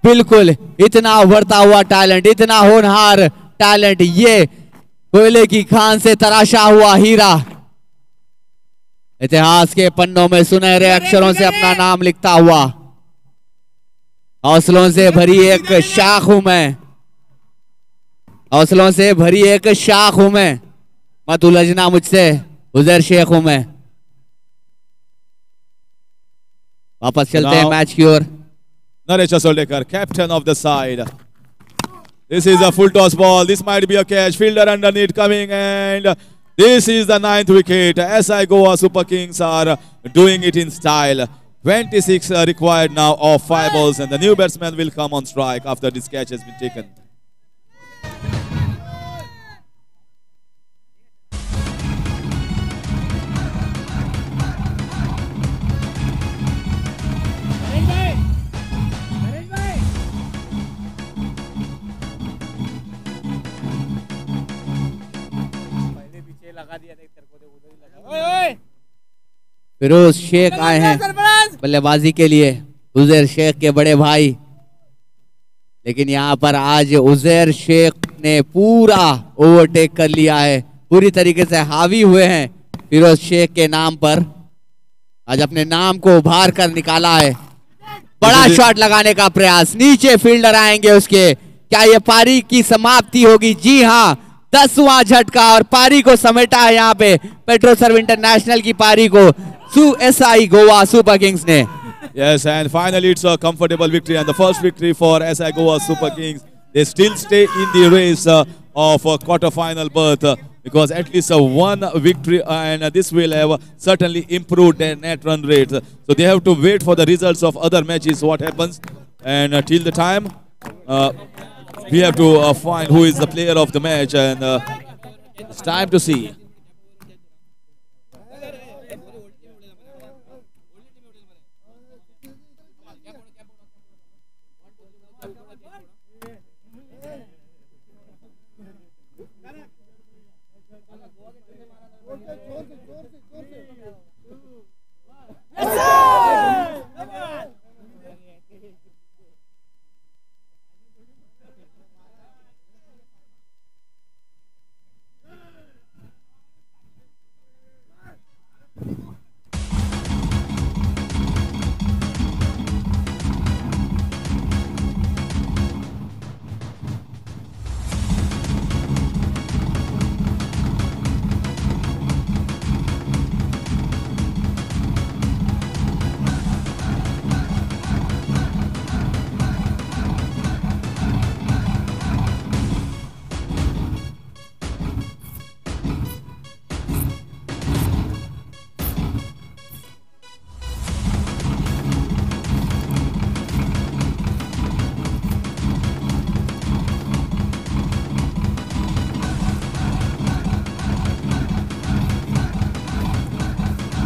बिल्कुल इतना उभरता हुआ टैलेंट, इतना होनहार टैलेंट, ये कोयले की खान से तराशा हुआ हीरा, इतिहास के पन्नों में सुनहरे अक्षरों से अपना नाम लिखता हुआ। हौसलों से भरी एक शाख हूं मैं, हौसलों से भरी एक शाख हूं मैं, मत उलझना मुझसे, उजैर शेख हूं मैं। वापस चलते हैं मैच की ओर। Naresh Asoldekar, captain of the side. This is a full toss ball. This might be a catch. Fielder underneath coming, and this is the 9th wicket. SI Goa Super Kings are doing it in style. 26 required now of 5 balls, and the new batsman will come on strike after this catch has been taken. Firoz Sheikh आए हैं बल्लेबाजी के लिए, उजैर शेख के बड़े भाई। लेकिन यहाँ पर आज उजैर शेख ने पूरा ओवरटेक कर लिया है, पूरी तरीके से हावी हुए हैं फिरोज शेख के नाम पर। आज अपने नाम को उभार कर निकाला है। बड़ा शॉट लगाने का प्रयास, नीचे फील्डर आएंगे उसके। क्या ये पारी की समाप्ति होगी? जी हाँ, 10वां झटका और पारी को समेटा है यहाँ पे पेट्रोसर्व इंटरनेशनल की पारी को SI Goa Super Kings ने। Yes, and finally it's a comfortable victory and the first victory for SI Goa Super Kings. They still stay in the race of a quarter-final berth because at least one victory and this will have certainly improved their net run rate. So they have to wait for the results of other matches, what happens. And till the time, we have to find who is the player of the match, and it's time to see.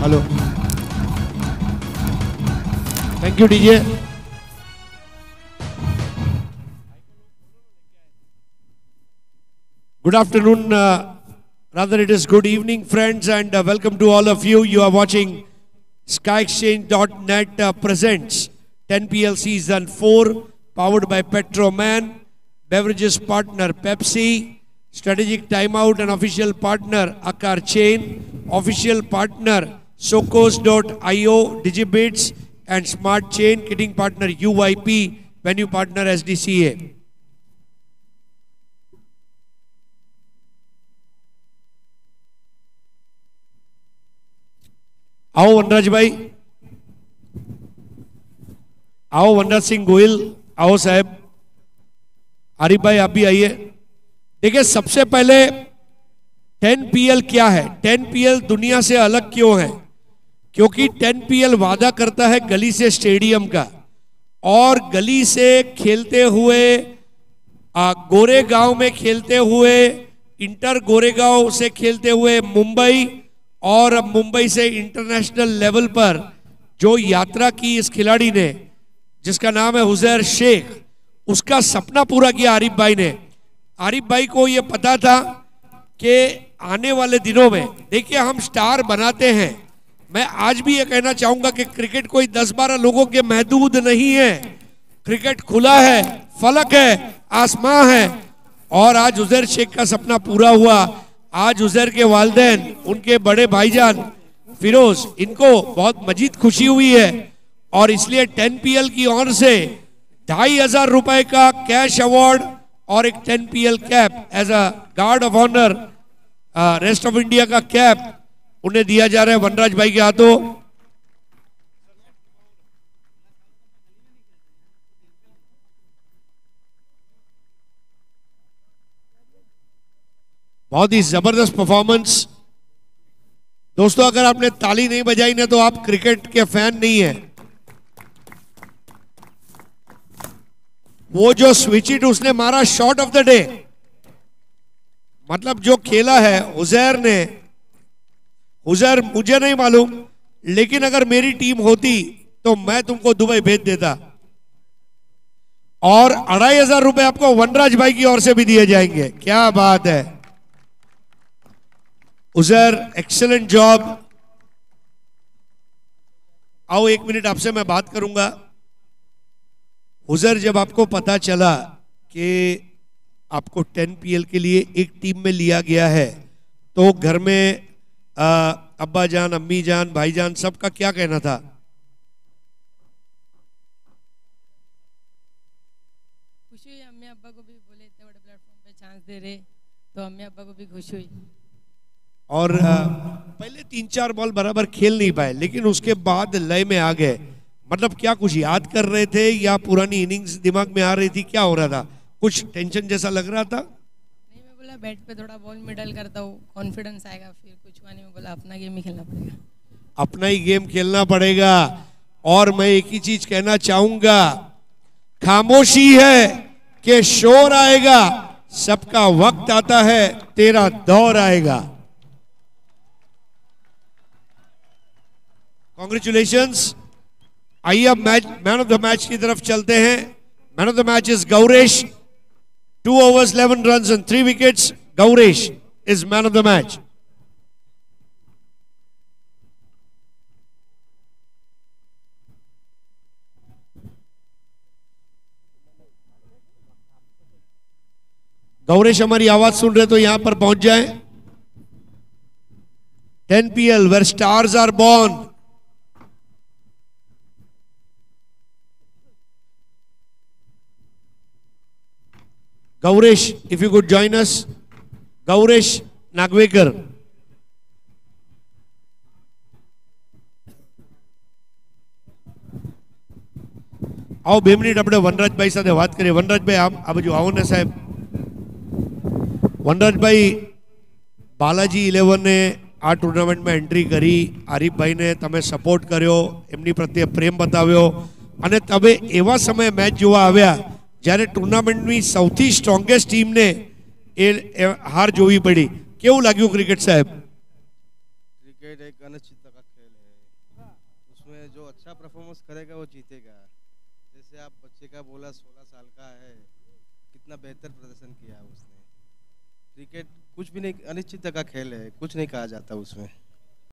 Hello, thank you DJ. Good afternoon, rather it is good evening friends, and welcome to all of you. You are watching SkyExchange.net presents 10PL Season 4 powered by Petroman, beverages partner Pepsi, strategic timeout and official partner Akar Chain, official partner Socos.io, Digibits and Smart Chain, kitting partner UYP, venue partner SDCA. आओ वनराज भाई, आओ वनराज सिंह गोयल, आओ साहब, आरिफ भाई आप भी आइए। देखिए सबसे पहले 10PL क्या है, 10PL दुनिया से अलग क्यों है? क्योंकि 10PL वादा करता है गली से स्टेडियम का, और गली से खेलते हुए गोरेगांव में खेलते हुए, इंटर गोरेगांव से खेलते हुए मुंबई, और अब मुंबई से इंटरनेशनल लेवल पर जो यात्रा की इस खिलाड़ी ने, जिसका नाम है हुजैर शेख, उसका सपना पूरा किया आरिफ भाई ने। आरिफ भाई को ये पता था कि आने वाले दिनों में, देखिए हम स्टार बनाते हैं, मैं आज भी ये कहना चाहूंगा कि क्रिकेट कोई 10-12 लोगों के महदूद नहीं है, क्रिकेट खुला है, फलक है, आसमां है, और आज हुजैर शेख का सपना पूरा हुआ। आज हुजैर के वालिदैन, उनके बड़े भाईजान फिरोज, इनको बहुत मजीद खुशी हुई है, और इसलिए 10PL की ओर से 2500 रुपए का कैश अवार्ड और एक 10PL cap as a guard of honour, rest of India का कैप उन्हें दिया जा रहा है वनराज भाई के हाथों। बहुत ही जबरदस्त परफॉर्मेंस दोस्तों, अगर आपने ताली नहीं बजाई ना तो आप क्रिकेट के फैन नहीं है। वो जो स्विच इट उसने मारा, शॉट ऑफ द डे, मतलब जो खेला है हुजैर ने, हुजैर मुझे नहीं मालूम, लेकिन अगर मेरी टीम होती तो मैं तुमको दुबई भेज देता, और 2500 रुपए आपको वनराज भाई की ओर से भी दिए जाएंगे। क्या बात है उजैर, एक्सेलेंट जॉब। आओ 1 मिनट आपसे मैं बात करूंगा। उजैर, जब आपको पता चला कि आपको 10PL के लिए एक टीम में लिया गया है, तो घर में अब्बा जान, अम्मी जान, भाई जान, सबका क्या कहना था? खुशी हुई, अम्मी अब्बा को भी बोले इतने बड़े प्लेटफॉर्म पे चांस दे रहे, तो अम्मी अब्बा को भी खुशी हुई। और पहले 3-4 बॉल बराबर खेल नहीं पाए, लेकिन उसके बाद लय में आ गए। मतलब क्या कुछ याद कर रहे थे या पुरानी इनिंग्स दिमाग में आ रही थी, क्या हो रहा था? कुछ टेंशन जैसा लग रहा था? नहीं, मैं बोला बोला बैट पे थोड़ा बॉल मिडल करता हूँ, कॉन्फिडेंस आएगा, फिर कुछ हुआ नहीं, मैं बोला अपना गेम ही खेलना पड़ेगा। अपना ही गेम खेलना पड़ेगा। और मैं एक ही चीज कहना चाहूंगा, खामोशी है कि शोर आएगा, सबका वक्त आता है, तेरा दौर आएगा। कॉन्ग्रेचुलेशंस। आइए अब मैन ऑफ द मैच की तरफ चलते हैं। Man of the match is Gauresh, 2 overs 11 runs and 3 wickets. Gauresh is man of the match. Gauresh हमारी आवाज सुन रहे तो यहां पर पहुंच जाएं। 10 PL where stars are born. Gauresh, if you could join us. Gauresh Nagwekar. आओ 2 મિનિટ આપણે વનરાજભાઈ સાથે વાત કરીએ। વનરાજભાઈ આ બાજુ આવો ને સાહેબ। વનરાજભાઈ, બાલાજી 11 ને આ ટુર્નામેન્ટમાં એન્ટ્રી કરી, આરીફભાઈને તમે સપોર્ટ કર્યો, એમની પ્રત્યે પ્રેમ બતાવ્યો અને તમે એવા સમયે મેચ જોવા આવ્યા જ્યારે ટુર્નામેન્ટની સૌથી સ્ટ્રોંગેસ્ટ ટીમને એ હાર જોવી પડી। કેવું લાગ્યું ક્રિકેટ સાહેબ? क्रिकेट एक अनिश्चितता का खेल है, उसमें जो अच्छा परफॉर्मेंस करेगा वो जीतेगा। जैसे आप बच्चे का बोला 16 साल का है, कितना बेहतर प्रदर्शन किया उसने। क्रिकेट कुछ भी नहीं, अनिश्चितता का खेल है, कुछ नहीं कहा जाता उसमें।